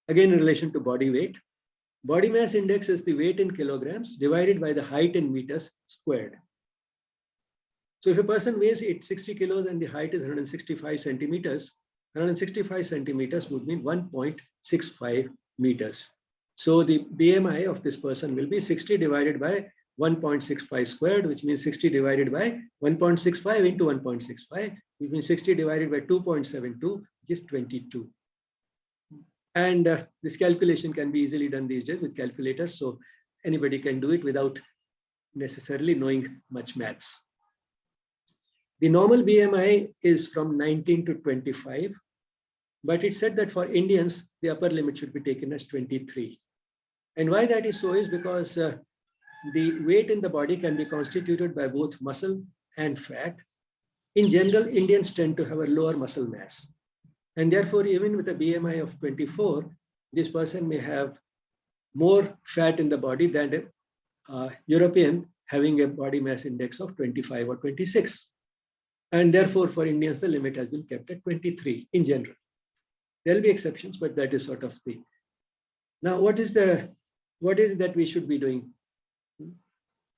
Again, in relation to body weight, body mass index is the weight in kilograms divided by the height in meters squared. So if a person weighs 60 kilos and the height is 165 centimeters, 165 centimeters would mean 1.65 meters. So the BMI of this person will be 60 divided by 1.65 squared, which means 60 divided by 1.65 into 1.65, which means 60 divided by 2.72, which is 22. And this calculation can be easily done these days with calculators, so anybody can do it without necessarily knowing much maths. The normal BMI is from 19 to 25, but it said that for Indians, the upper limit should be taken as 23. And why that is so is because the weight in the body can be constituted by both muscle and fat. In general, Indians tend to have a lower muscle mass. And therefore, even with a BMI of 24, this person may have more fat in the body than a European having a body mass index of 25 or 26. And therefore, for Indians, the limit has been kept at 23 in general. There will be exceptions, but that is sort of the. Now, what is it that we should be doing?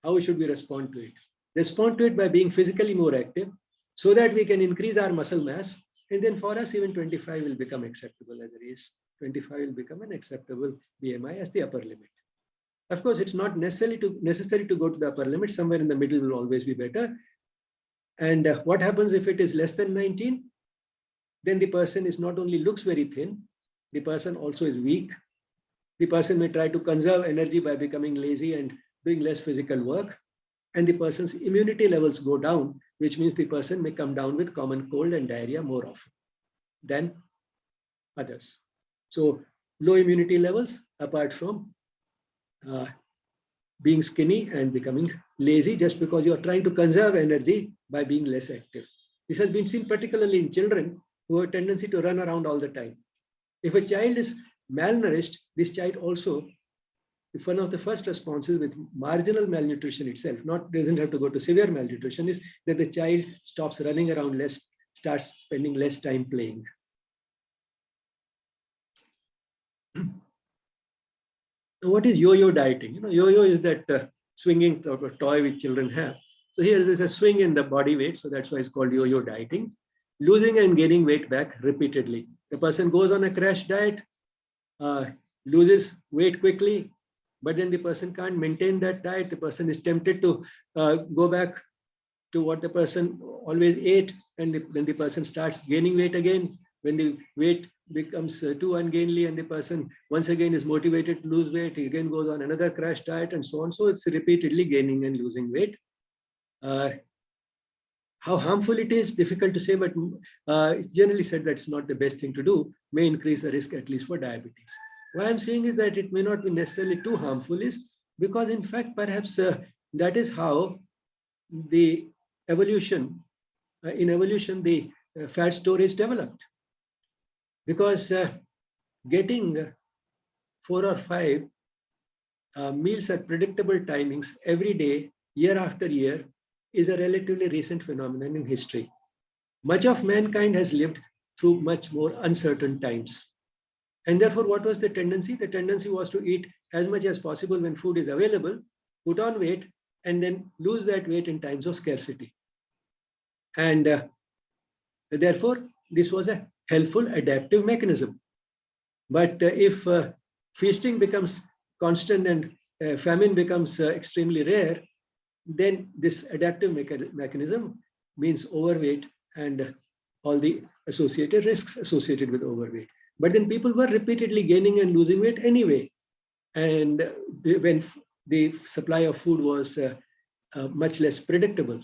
How should we respond to it? Respond to it by being physically more active so that we can increase our muscle mass. And then for us, even 25 will become acceptable as a race. 25 will become an acceptable BMI as the upper limit. Of course, it's not necessary to go to the upper limit. Somewhere in the middle will always be better. And what happens if it is less than 19? Then the person is not only looks very thin, the person also is weak. The person may try to conserve energy by becoming lazy and doing less physical work. And the person's immunity levels go down, which means the person may come down with common cold and diarrhea more often than others. So low immunity levels, apart from being skinny and becoming lazy just because you are trying to conserve energy by being less active. This has been seen particularly in children who have a tendency to run around all the time. If a child is malnourished, this child also, if one of the first responses with marginal malnutrition itself, doesn't have to go to severe malnutrition, is that the child stops running around less, starts spending less time playing. What is yo-yo dieting? Yo-yo is that swinging toy which children have. So here is a swing in the body weight, so that's why it's called yo-yo dieting. Losing and gaining weight back repeatedly. The person goes on a crash diet, loses weight quickly, but then the person can't maintain that diet. The person is tempted to go back to what the person always ate, and then the person starts gaining weight again. When the weight becomes too ungainly and the person once again is motivated to lose weight, he again goes on another crash diet and so on. So it's repeatedly gaining and losing weight. How harmful it is, difficult to say, but it's generally said that it's not the best thing to do, may increase the risk at least for diabetes. Why I'm saying is that it may not be necessarily too harmful is because in fact, perhaps that is how the evolution, in evolution, the fat storage developed. Because getting 4 or 5 meals at predictable timings every day, year after year, is a relatively recent phenomenon in history. Much of mankind has lived through much more uncertain times. And therefore, what was the tendency? The tendency was to eat as much as possible when food is available, put on weight, and then lose that weight in times of scarcity. And therefore, this was a helpful adaptive mechanism. But if feasting becomes constant and famine becomes extremely rare, then this adaptive mechanism means overweight and all the associated risks associated with overweight. But then people were repeatedly gaining and losing weight anyway. And when the supply of food was much less predictable,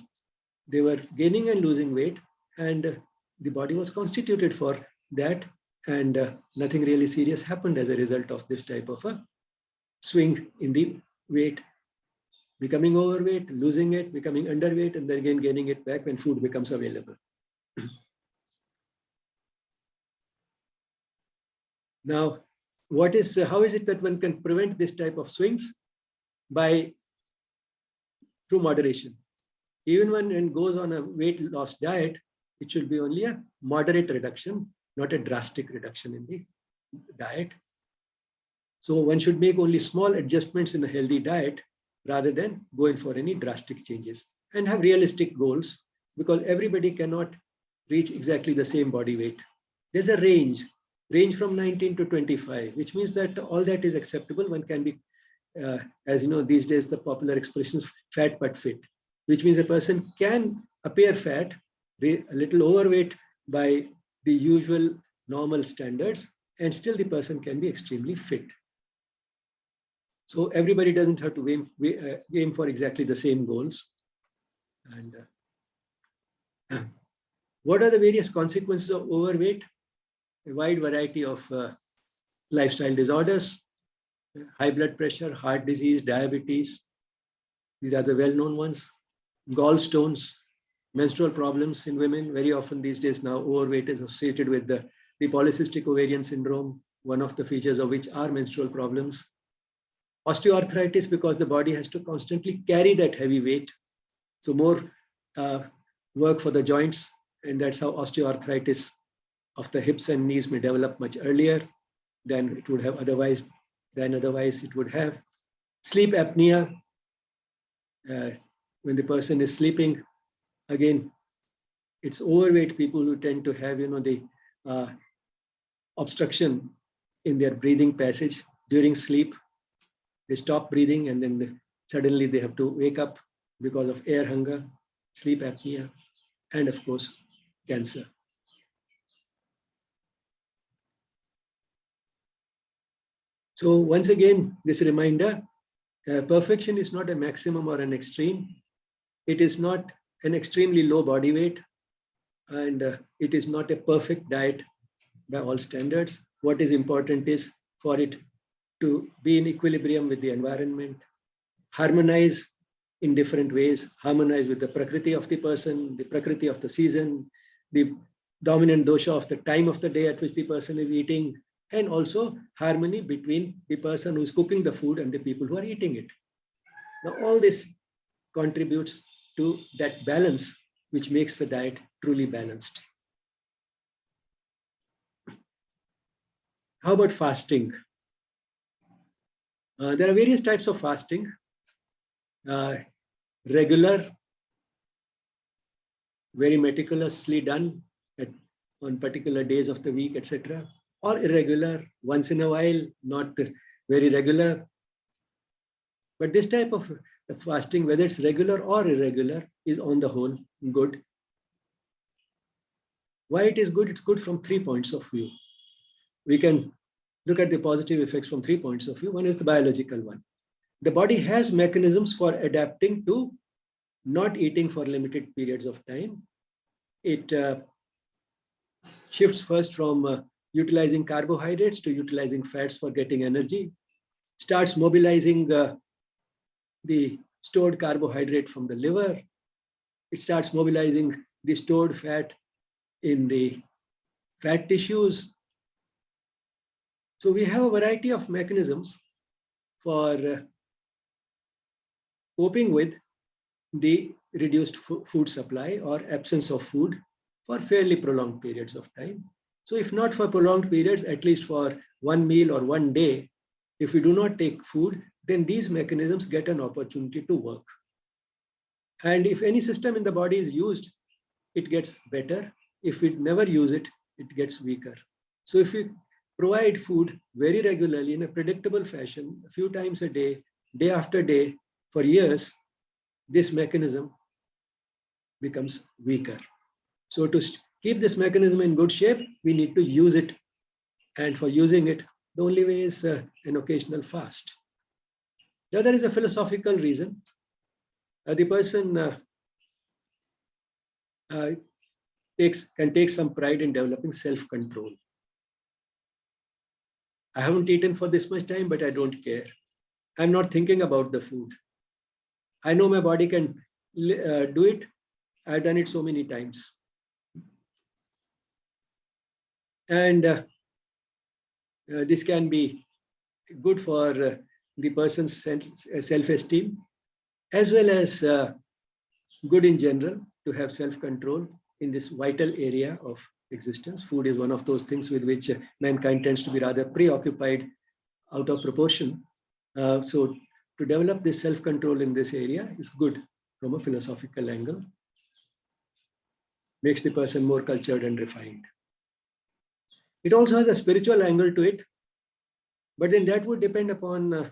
they were gaining and losing weight, and the body was constituted for that, and nothing really serious happened as a result of this type of a swing in the weight, becoming overweight, losing it, becoming underweight, and then again gaining it back when food becomes available. Now, how is it that one can prevent this type of swings? Through moderation. Even when one goes on a weight loss diet, it should be only a moderate reduction, not a drastic reduction in the diet. So one should make only small adjustments in a healthy diet rather than going for any drastic changes, and have realistic goals, because everybody cannot reach exactly the same body weight. There's a range from 19 to 25, which means that all that is acceptable. One can be, as you know, these days the popular expression is fat but fit, which means a person can appear fat, a little overweight by the usual normal standards, and still the person can be extremely fit. So everybody doesn't have to aim for exactly the same goals. And what are the various consequences of overweight? A wide variety of lifestyle disorders, high blood pressure, heart disease, diabetes. These are the well-known ones. Gallstones, menstrual problems in women. Very often these days now, overweight is associated with the polycystic ovarian syndrome, one of the features of which are menstrual problems. Osteoarthritis, because the body has to constantly carry that heavy weight. So more work for the joints, and that's how osteoarthritis of the hips and knees may develop much earlier than it would have otherwise it would have. Sleep apnea, when the person is sleeping, again, it's overweight people who tend to have, the obstruction in their breathing passage during sleep. They stop breathing and then suddenly they have to wake up because of air hunger, sleep apnea, and of course, cancer. So once again, this reminder, perfection is not a maximum or an extreme. It is not an extremely low body weight, and it is not a perfect diet by all standards. What is important is for it to be in equilibrium with the environment, harmonize in different ways, harmonize with the prakriti of the person, the prakriti of the season, the dominant dosha of the time of the day at which the person is eating, and also harmony between the person who is cooking the food and the people who are eating it. Now, all this contributes to that balance, which makes the diet truly balanced. How about fasting? There are various types of fasting. Regular, very meticulously done on particular days of the week, etc. Or irregular, once in a while, not very regular. But this type of fasting, whether it's regular or irregular, is on the whole good. Why it is good? It's good from 3 points of view. We can look at the positive effects from 3 points of view. One is the biological one. The body has mechanisms for adapting to not eating for limited periods of time. It shifts first from utilizing carbohydrates to utilizing fats for getting energy, starts mobilizing the stored carbohydrate from the liver. It starts mobilizing the stored fat in the fat tissues. So we have a variety of mechanisms for coping with the reduced food supply or absence of food for fairly prolonged periods of time. So if not for prolonged periods, at least for one meal or one day, if we do not take food, then these mechanisms get an opportunity to work. And if any system in the body is used, it gets better. If we never use it, it gets weaker. So if we provide food very regularly in a predictable fashion, a few times a day, day after day, for years, this mechanism becomes weaker. So to keep this mechanism in good shape, we need to use it. And for using it, the only way is an occasional fast. The other is a philosophical reason. The person can take some pride in developing self-control. I haven't eaten for this much time, but I don't care. I'm not thinking about the food. I know my body can do it. I've done it so many times. And This can be good for the person's self-esteem, as well as good in general to have self-control in this vital area of existence. Food is one of those things with which mankind tends to be rather preoccupied out of proportion. So to develop this self-control in this area is good from a philosophical angle, makes the person more cultured and refined. It also has a spiritual angle to it, but then that would depend upon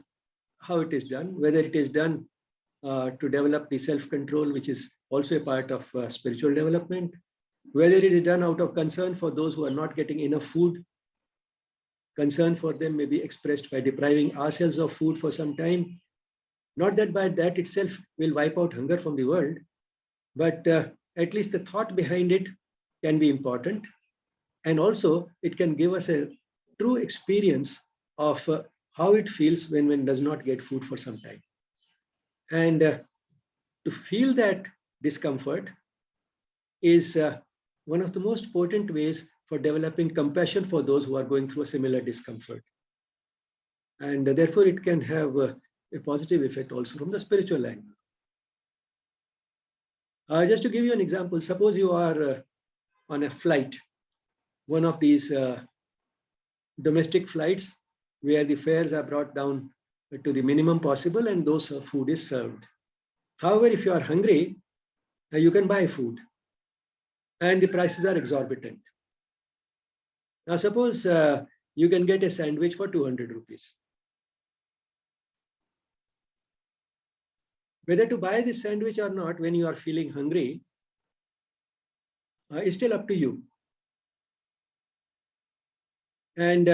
how it is done, whether it is done to develop the self-control, which is also a part of spiritual development, whether it is done out of concern for those who are not getting enough food. Concern for them may be expressed by depriving ourselves of food for some time. Not that by that itself will wipe out hunger from the world, but at least the thought behind it can be important. And also it can give us a true experience of how it feels when one does not get food for some time. And to feel that discomfort is one of the most potent ways for developing compassion for those who are going through a similar discomfort. And therefore, it can have a positive effect also from the spiritual angle. Just to give you an example, suppose you are on a flight, one of these domestic flights where the fares are brought down to the minimum possible and those food is served. However, if you are hungry, you can buy food and the prices are exorbitant. Now, suppose you can get a sandwich for 200 rupees. Whether to buy this sandwich or not when you are feeling hungry is still up to you. And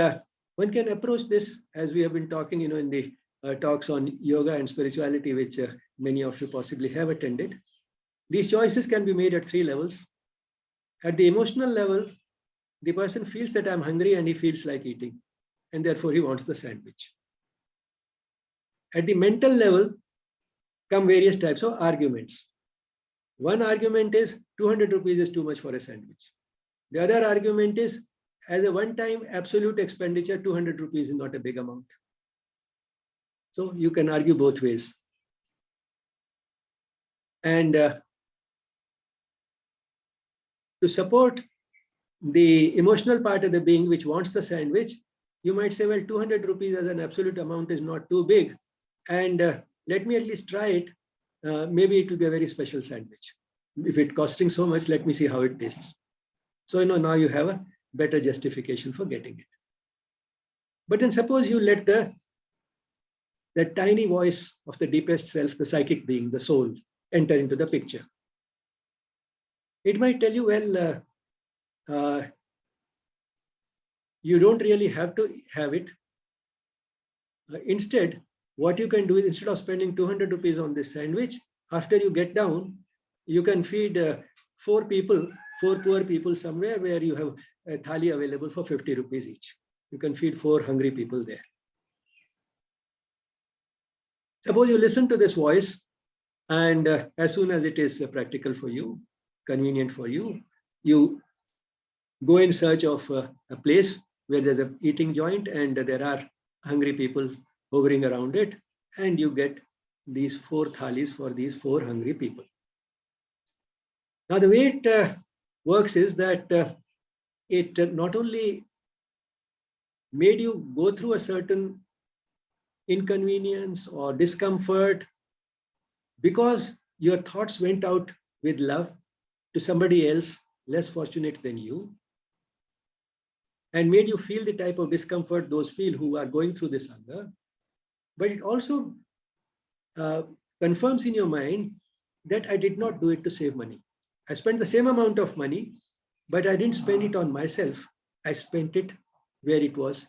one can approach this as we have been talking, in the talks on yoga and spirituality, which many of you possibly have attended. These choices can be made at 3 levels. At the emotional level, the person feels that I'm hungry and he feels like eating, and therefore he wants the sandwich. At the mental level, come various types of arguments. One argument is 200 rupees is too much for a sandwich. The other argument is, as a one-time absolute expenditure, 200 rupees is not a big amount. So you can argue both ways. And to support the emotional part of the being which wants the sandwich, you might say, well, 200 rupees as an absolute amount is not too big. And let me at least try it. Maybe it will be a very special sandwich. If it's costing so much, let me see how it tastes. So, now you have a better justification for getting it. But then suppose you let the tiny voice of the deepest self, the psychic being, the soul, enter into the picture. It might tell you, well, you don't really have to have it. Instead, what you can do is, instead of spending 200 rupees on this sandwich, after you get down, you can feed 4 poor people somewhere where you have a thali available for 50 rupees each. You can feed 4 hungry people there. Suppose you listen to this voice, and as soon as it is practical for you, convenient for you, you go in search of a place where there's an eating joint and there are hungry people hovering around it, and you get these 4 thalis for these 4 hungry people. Now, the way it works is that it not only made you go through a certain inconvenience or discomfort because your thoughts went out with love to somebody else less fortunate than you, and made you feel the type of discomfort those feel who are going through this hunger. But it also confirms in your mind that I did not do it to save money. I spent the same amount of money, but I didn't spend it on myself. I spent it where it was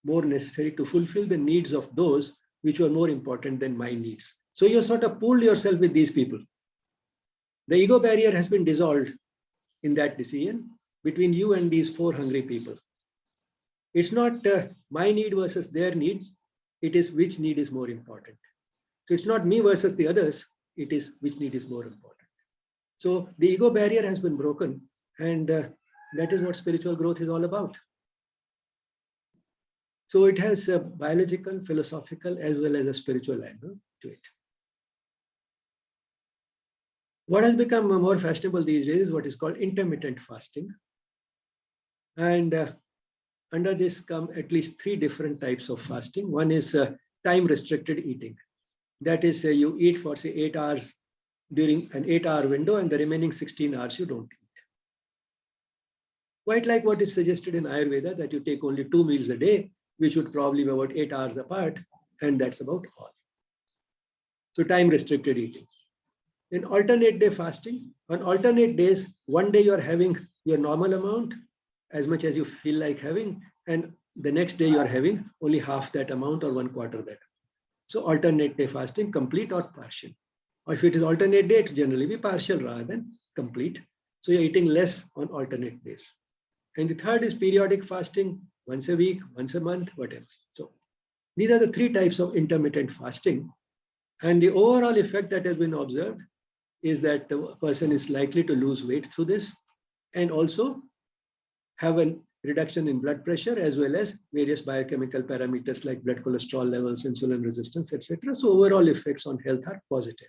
more necessary to fulfill the needs of those which were more important than my needs. So you sort of pooled yourself with these people. The ego barrier has been dissolved in that decision between you and these 4 hungry people. It's not my need versus their needs. It is which need is more important. So it's not me versus the others. It is which need is more important. So the ego barrier has been broken, and that is what spiritual growth is all about. So it has a biological, philosophical, as well as a spiritual angle to it. What has become more fashionable these days is what is called intermittent fasting. And under this come at least three different types of fasting. One is time restricted eating. That is, you eat for say 8 hours during an 8-hour window, and the remaining 16 hours you don't eat. Quite like what is suggested in Ayurveda, that you take only 2 meals a day, which would probably be about 8 hours apart, and that's about all. So time restricted eating. In alternate day fasting, on alternate days, one day you're having your normal amount, as much as you feel like having, and the next day you're having only half that amount or 1/4 that. So alternate day fasting, complete or partial. Or if it is alternate day, it generally be partial rather than complete. So you're eating less on alternate days. And the third is periodic fasting, once a week, once a month, whatever. So these are the three types of intermittent fasting. And the overall effect that has been observed is that the person is likely to lose weight through this, and also have a reduction in blood pressure, as well as various biochemical parameters like blood cholesterol levels, insulin resistance, etc. So overall effects on health are positive.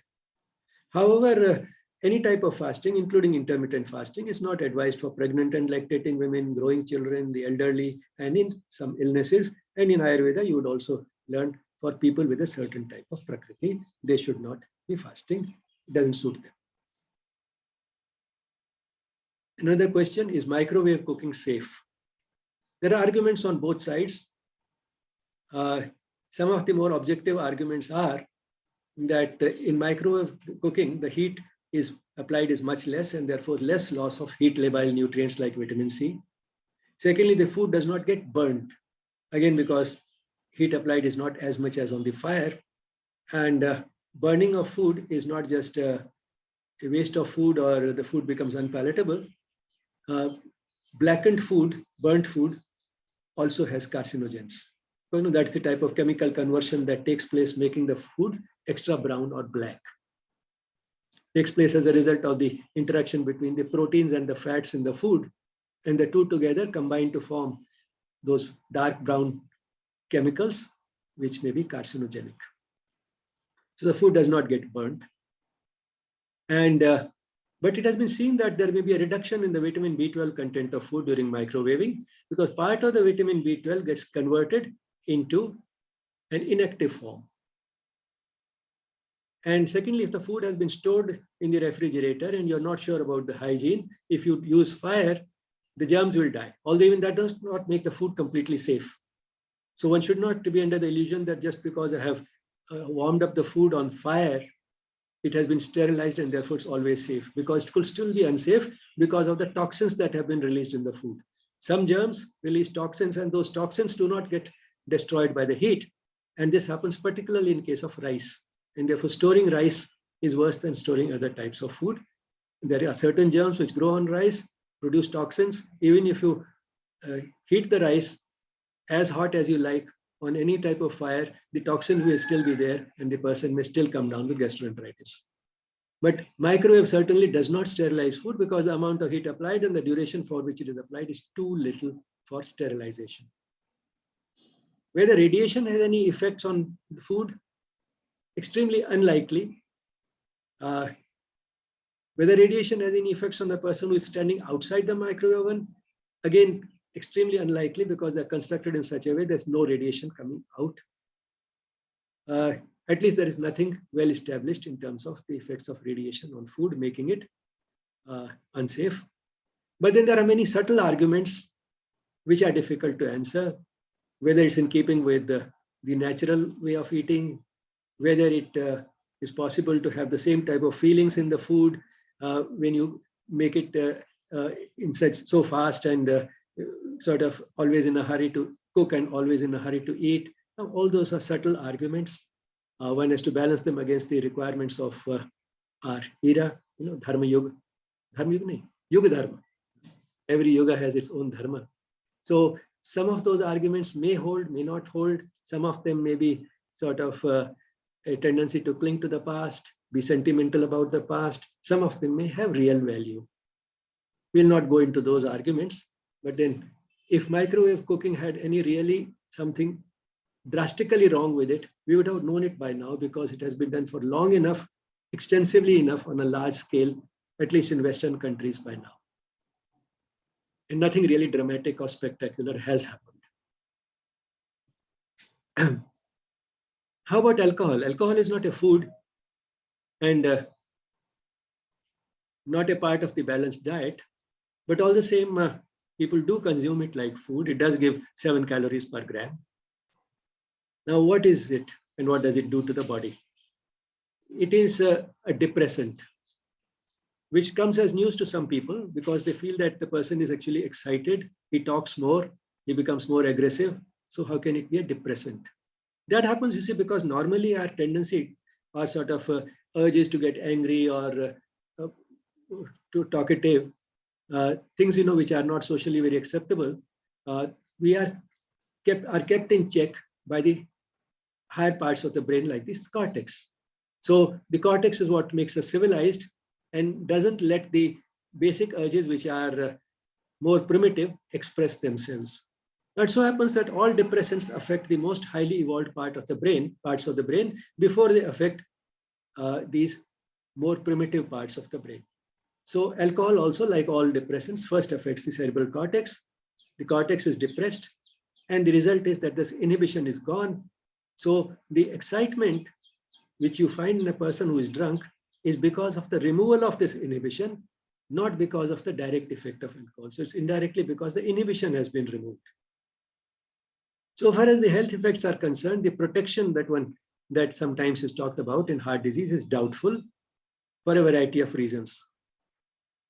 However, any type of fasting, including intermittent fasting, is not advised for pregnant and lactating women, growing children, the elderly, and in some illnesses. And in Ayurveda, you would also learn for people with a certain type of prakriti, they should not be fasting. It doesn't suit them. Another question, is microwave cooking safe? There are arguments on both sides. Some of the more objective arguments are that in microwave cooking, the heat is applied is much less, and therefore less loss of heat labile nutrients like vitamin C. Secondly, the food does not get burnt, again because heat applied is not as much as on the fire. And burning of food is not just a waste of food or the food becomes unpalatable. Blackened food, burnt food, also has carcinogens. So, that's the type of chemical conversion that takes place, making the food extra brown or black. Takes place as a result of the interaction between the proteins and the fats in the food, and the two together combine to form those dark brown chemicals, which may be carcinogenic. So the food does not get burnt. But it has been seen that there may be a reduction in the vitamin B12 content of food during microwaving, because part of the vitamin B12 gets converted into an inactive form. And secondly, if the food has been stored in the refrigerator and you're not sure about the hygiene, if you use fire, the germs will die. Although even that does not make the food completely safe. So one should not be under the illusion that just because I have warmed up the food on fire, it has been sterilized and therefore it's always safe, because it could still be unsafe because of the toxins that have been released in the food. Some germs release toxins, and those toxins do not get destroyed by the heat. And this happens particularly in case of rice. And therefore storing rice is worse than storing other types of food. There are certain germs which grow on rice, produce toxins. Even if you heat the rice as hot as you like on any type of fire, the toxin will still be there and the person may still come down with gastroenteritis. But microwave certainly does not sterilize food, because the amount of heat applied and the duration for which it is applied is too little for sterilization. Whether radiation has any effects on the food, extremely unlikely. Whether radiation has any effects on the person who is standing outside the microwave oven, again, extremely unlikely, because they're constructed in such a way there's no radiation coming out. At least there is nothing well established in terms of the effects of radiation on food, making it unsafe. But then there are many subtle arguments which are difficult to answer, whether it's in keeping with the natural way of eating, whether it is possible to have the same type of feelings in the food when you make it in such so fast and sort of always in a hurry to cook and always in a hurry to eat. Now, all those are subtle arguments. One has to balance them against the requirements of our era, Dharma Yuga. Dharma Yuga, nahi, Yuga Dharma. Every yoga has its own dharma. So some of those arguments may hold, may not hold. Some of them may be sort of a tendency to cling to the past, be sentimental about the past. Some of them may have real value. We'll not go into those arguments. But then if microwave cooking had any really something drastically wrong with it, we would have known it by now because it has been done for long enough, extensively enough on a large scale, at least in Western countries by now. And nothing really dramatic or spectacular has happened. How about alcohol? Alcohol is not a food and not a part of the balanced diet, but all the same, people do consume it like food. It does give 7 calories per gram. Now, what is it and what does it do to the body? It is a depressant, which comes as news to some people because they feel that the person is actually excited, he talks more, he becomes more aggressive. So how can it be a depressant? That happens, you see, because normally our tendency, our sort of urge is to get angry or to talkative, things, which are not socially very acceptable, we are kept in check by the higher parts of the brain like this cortex. So the cortex is what makes us civilized and doesn't let the basic urges, which are more primitive, express themselves. Now, it so happens that all depressants affect the most highly evolved parts of the brain before they affect these more primitive parts of the brain. So alcohol also, like all depressants, first affects the cerebral cortex. The cortex is depressed, and the result is that this inhibition is gone. So the excitement which you find in a person who is drunk is because of the removal of this inhibition, not because of the direct effect of alcohol. So it's indirectly because the inhibition has been removed. So far as the health effects are concerned, the protection that sometimes is talked about in heart disease is doubtful for a variety of reasons.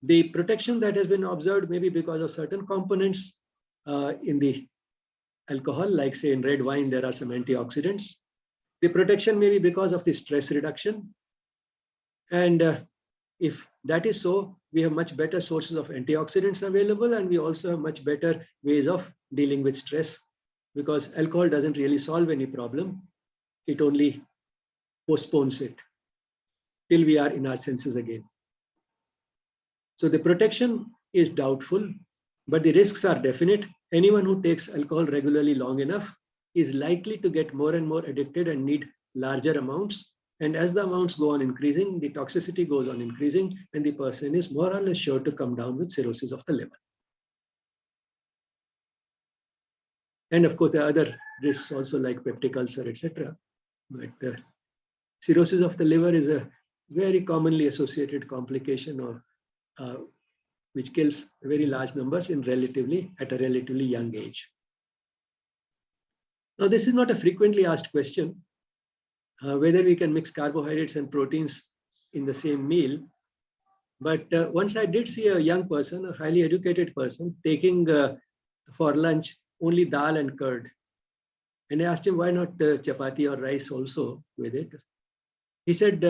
The protection that has been observed may be because of certain components in the alcohol, like say in red wine, there are some antioxidants. The protection may be because of the stress reduction. And if that is so, we have much better sources of antioxidants available, and we also have much better ways of dealing with stress, because alcohol doesn't really solve any problem. It only postpones it till we are in our senses again. So the protection is doubtful, but the risks are definite. Anyone who takes alcohol regularly long enough is likely to get more and more addicted and need larger amounts. And as the amounts go on increasing, the toxicity goes on increasing, and the person is more or less sure to come down with cirrhosis of the liver. And of course, there are other risks also, like peptic ulcer, etc. But cirrhosis of the liver is a very commonly associated complication which kills very large numbers at a relatively young age. Now, this is not a frequently asked question, whether we can mix carbohydrates and proteins in the same meal. But once I did see a young person, a highly educated person, taking for lunch only dal and curd. And I asked him, why not chapati or rice also with it? He said,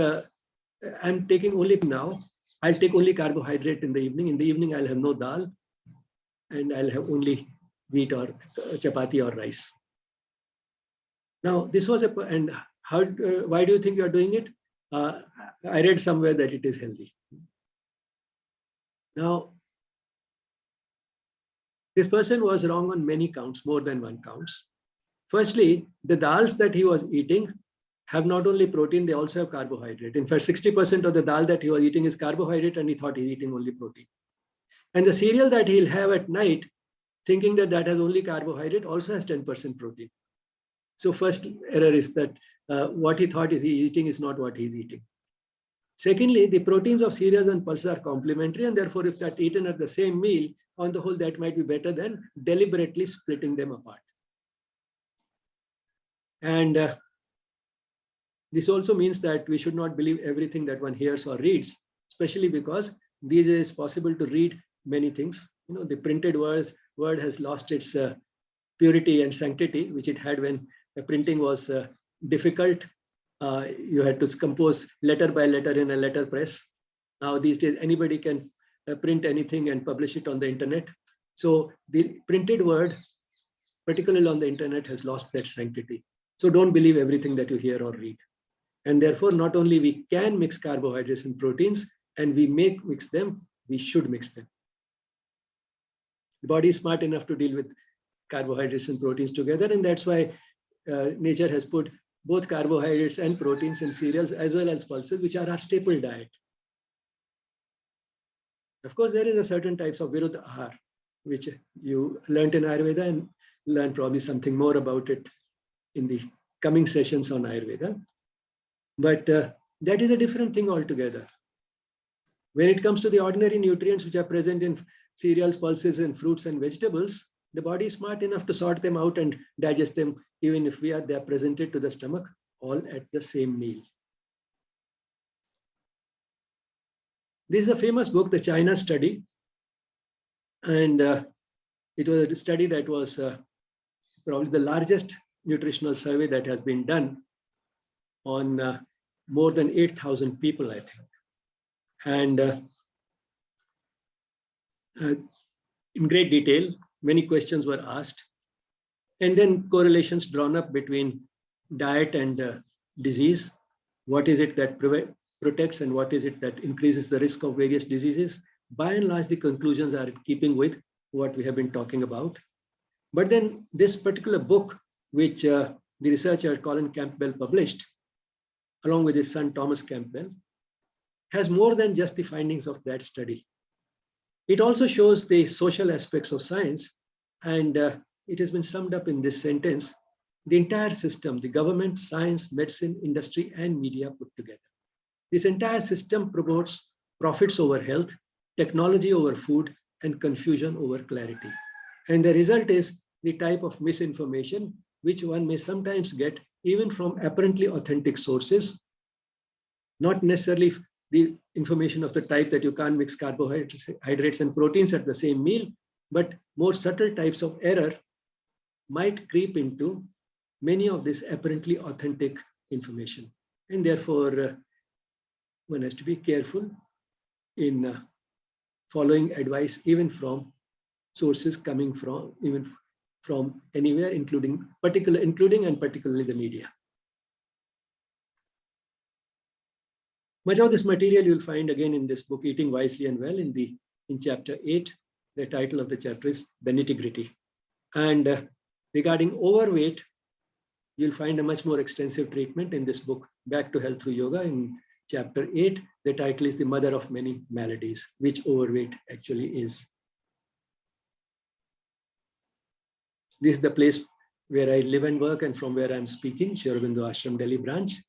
I'm taking only now. I'll take only carbohydrate in the evening. In the evening, I'll have no dal, and I'll have only wheat or chapati or rice. Now, this was and how? Why do you think you are doing it? I read somewhere that it is healthy. Now, this person was wrong on many counts, more than one counts. Firstly, the dals that he was eating have not only protein, they also have carbohydrate. In fact, 60% of the dal that he was eating is carbohydrate, and he thought he's eating only protein. And the cereal that he'll have at night, thinking that that has only carbohydrate, also has 10% protein. So first error is that what he thought he's eating is not what he's eating. Secondly, the proteins of cereals and pulses are complementary, and therefore if that eaten at the same meal, on the whole, that might be better than deliberately splitting them apart. And this also means that we should not believe everything that one hears or reads, especially because these days it's possible to read many things. The printed word has lost its purity and sanctity, which it had when the printing was difficult. You had to compose letter by letter in a letterpress. Now these days, anybody can print anything and publish it on the internet. So the printed word, particularly on the internet, has lost that sanctity. So don't believe everything that you hear or read. And therefore, not only we can mix carbohydrates and proteins, and we mix them, we should mix them. The body is smart enough to deal with carbohydrates and proteins together. And that's why nature has put both carbohydrates and proteins in cereals as well as pulses, which are our staple diet. Of course, there is a certain types of Viruddha Ahar, which you learned in Ayurveda and learn probably something more about it in the coming sessions on Ayurveda. But that is a different thing altogether. When it comes to the ordinary nutrients which are present in cereals, pulses, and fruits and vegetables, the body is smart enough to sort them out and digest them, even if they are presented to the stomach all at the same meal. This is a famous book, the China Study. And it was a study that was probably the largest nutritional survey that has been done on more than 8,000 people, I think. And in great detail, many questions were asked, and then correlations drawn up between diet and disease. What is it that protects and what is it that increases the risk of various diseases? By and large, the conclusions are in keeping with what we have been talking about. But then this particular book, which the researcher Colin Campbell published, along with his son Thomas Campbell, has more than just the findings of that study. It also shows the social aspects of science, and it has been summed up in this sentence: the entire system, the government, science, medicine, industry, and media put together. This entire system promotes profits over health, technology over food, and confusion over clarity. And the result is the type of misinformation which one may sometimes get even from apparently authentic sources, not necessarily the information of the type that you can't mix carbohydrates and proteins at the same meal, but more subtle types of error might creep into many of this apparently authentic information. And therefore, one has to be careful in following advice, even from sources coming from anywhere, including and particularly the media. Much of this material you'll find again in this book, Eating Wisely and Well, in chapter 8. The title of the chapter is The Nitty-Gritty. And regarding overweight, you'll find a much more extensive treatment in this book, Back to Health Through Yoga, in chapter 8. The title is The Mother of Many Maladies, which overweight actually is. This is the place where I live and work and from where I'm speaking, Sri Aurobindo Ashram, Delhi branch.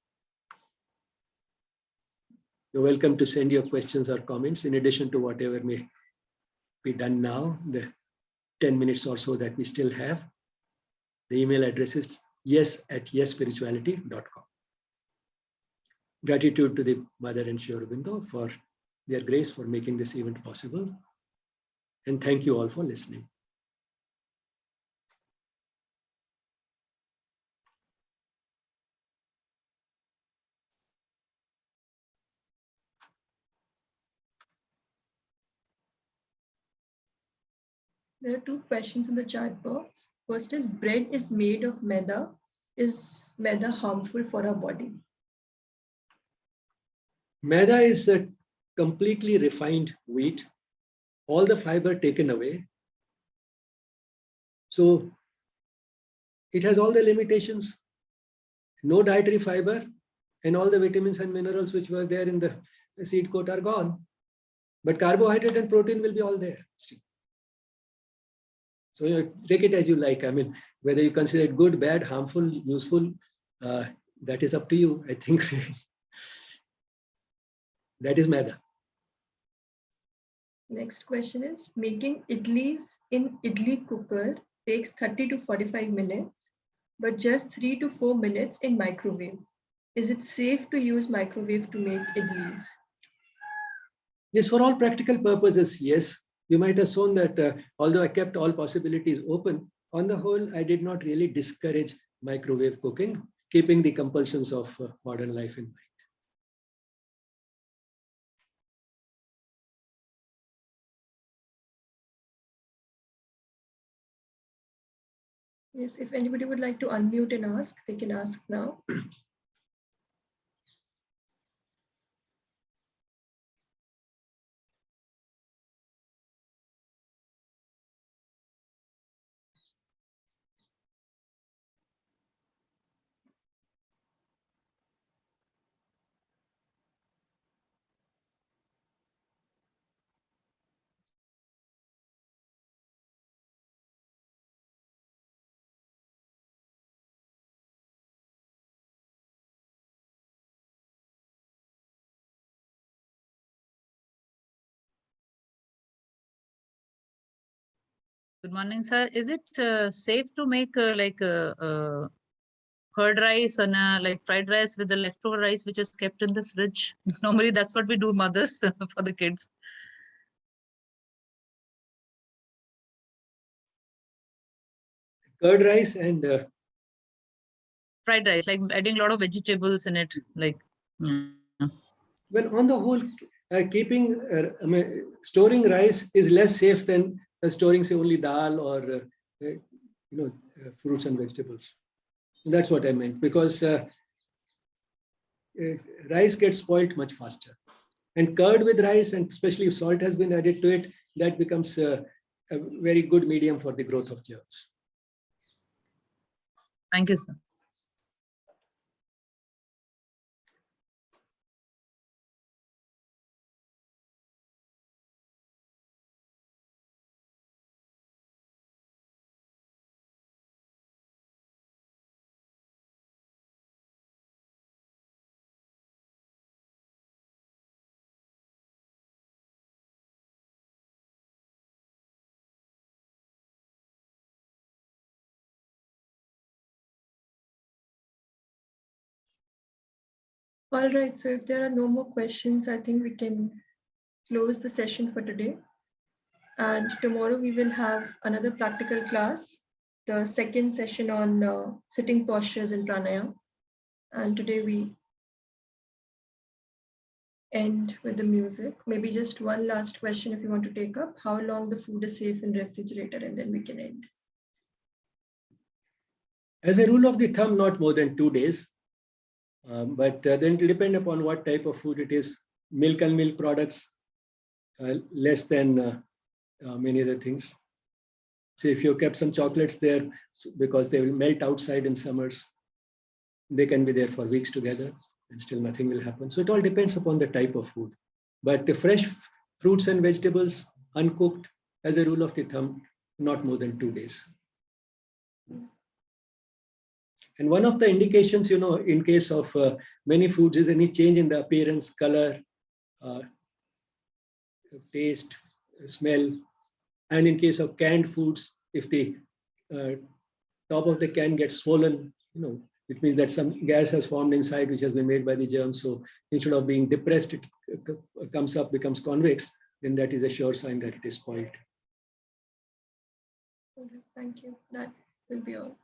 You're welcome to send your questions or comments in addition to whatever may be done now, the 10 minutes or so that we still have. The email address is yes@yesspirituality.com. Gratitude to the Mother and Sri Aurobindo for their grace for making this event possible. And thank you all for listening. There are two questions in the chat box. First is, bread is made of maida. Is maida harmful for our body? Maida is a completely refined wheat, all the fiber taken away. So it has all the limitations, no dietary fiber, and all the vitamins and minerals which were there in the seed coat are gone. But carbohydrate and protein will be all there still. So you take it as you like. I mean, whether you consider it good, bad, harmful, useful, that is up to you. I think that is maida. Next question is, making idlis in idli cooker takes 30 to 45 minutes, but just 3 to 4 minutes in microwave. Is it safe to use microwave to make idlis? Yes, for all practical purposes, yes. You might have shown that although I kept all possibilities open, on the whole, I did not really discourage microwave cooking, keeping the compulsions of modern life in mind. Yes, if anybody would like to unmute and ask, they can ask now. Good morning, sir. Is it safe to make curd rice and like fried rice with the leftover rice which is kept in the fridge? Normally, that's what we do, mothers, for the kids. Curd rice and Fried rice, like adding a lot of vegetables in it, like. well, on the whole, storing rice is less safe than storing, say, only dal or fruits and vegetables. That's what I meant, because rice gets spoiled much faster. And curd with rice, and especially if salt has been added to it, that becomes a very good medium for the growth of germs. Thank you, sir. All right, so if there are no more questions, I think we can close the session for today. And tomorrow we will have another practical class, the second session on sitting postures in pranayama. And today we end with the music. Maybe just one last question if you want to take up. How long the food is safe in refrigerator, and then we can end. As a rule of the thumb, not more than 2 days. But then it will depend upon what type of food it is. Milk and milk products, less than many other things. Say if you kept some chocolates there because they will melt outside in summers, they can be there for weeks together and still nothing will happen. So it all depends upon the type of food. But the fresh fruits and vegetables, uncooked, as a rule of the thumb, not more than 2 days. And one of the indications, in case of many foods is any change in the appearance, color, taste, smell. And in case of canned foods, if the top of the can gets swollen, it means that some gas has formed inside, which has been made by the germ. So instead of being depressed, it comes up, becomes convex, then that is a sure sign that it is spoiled. Thank you. That will be all.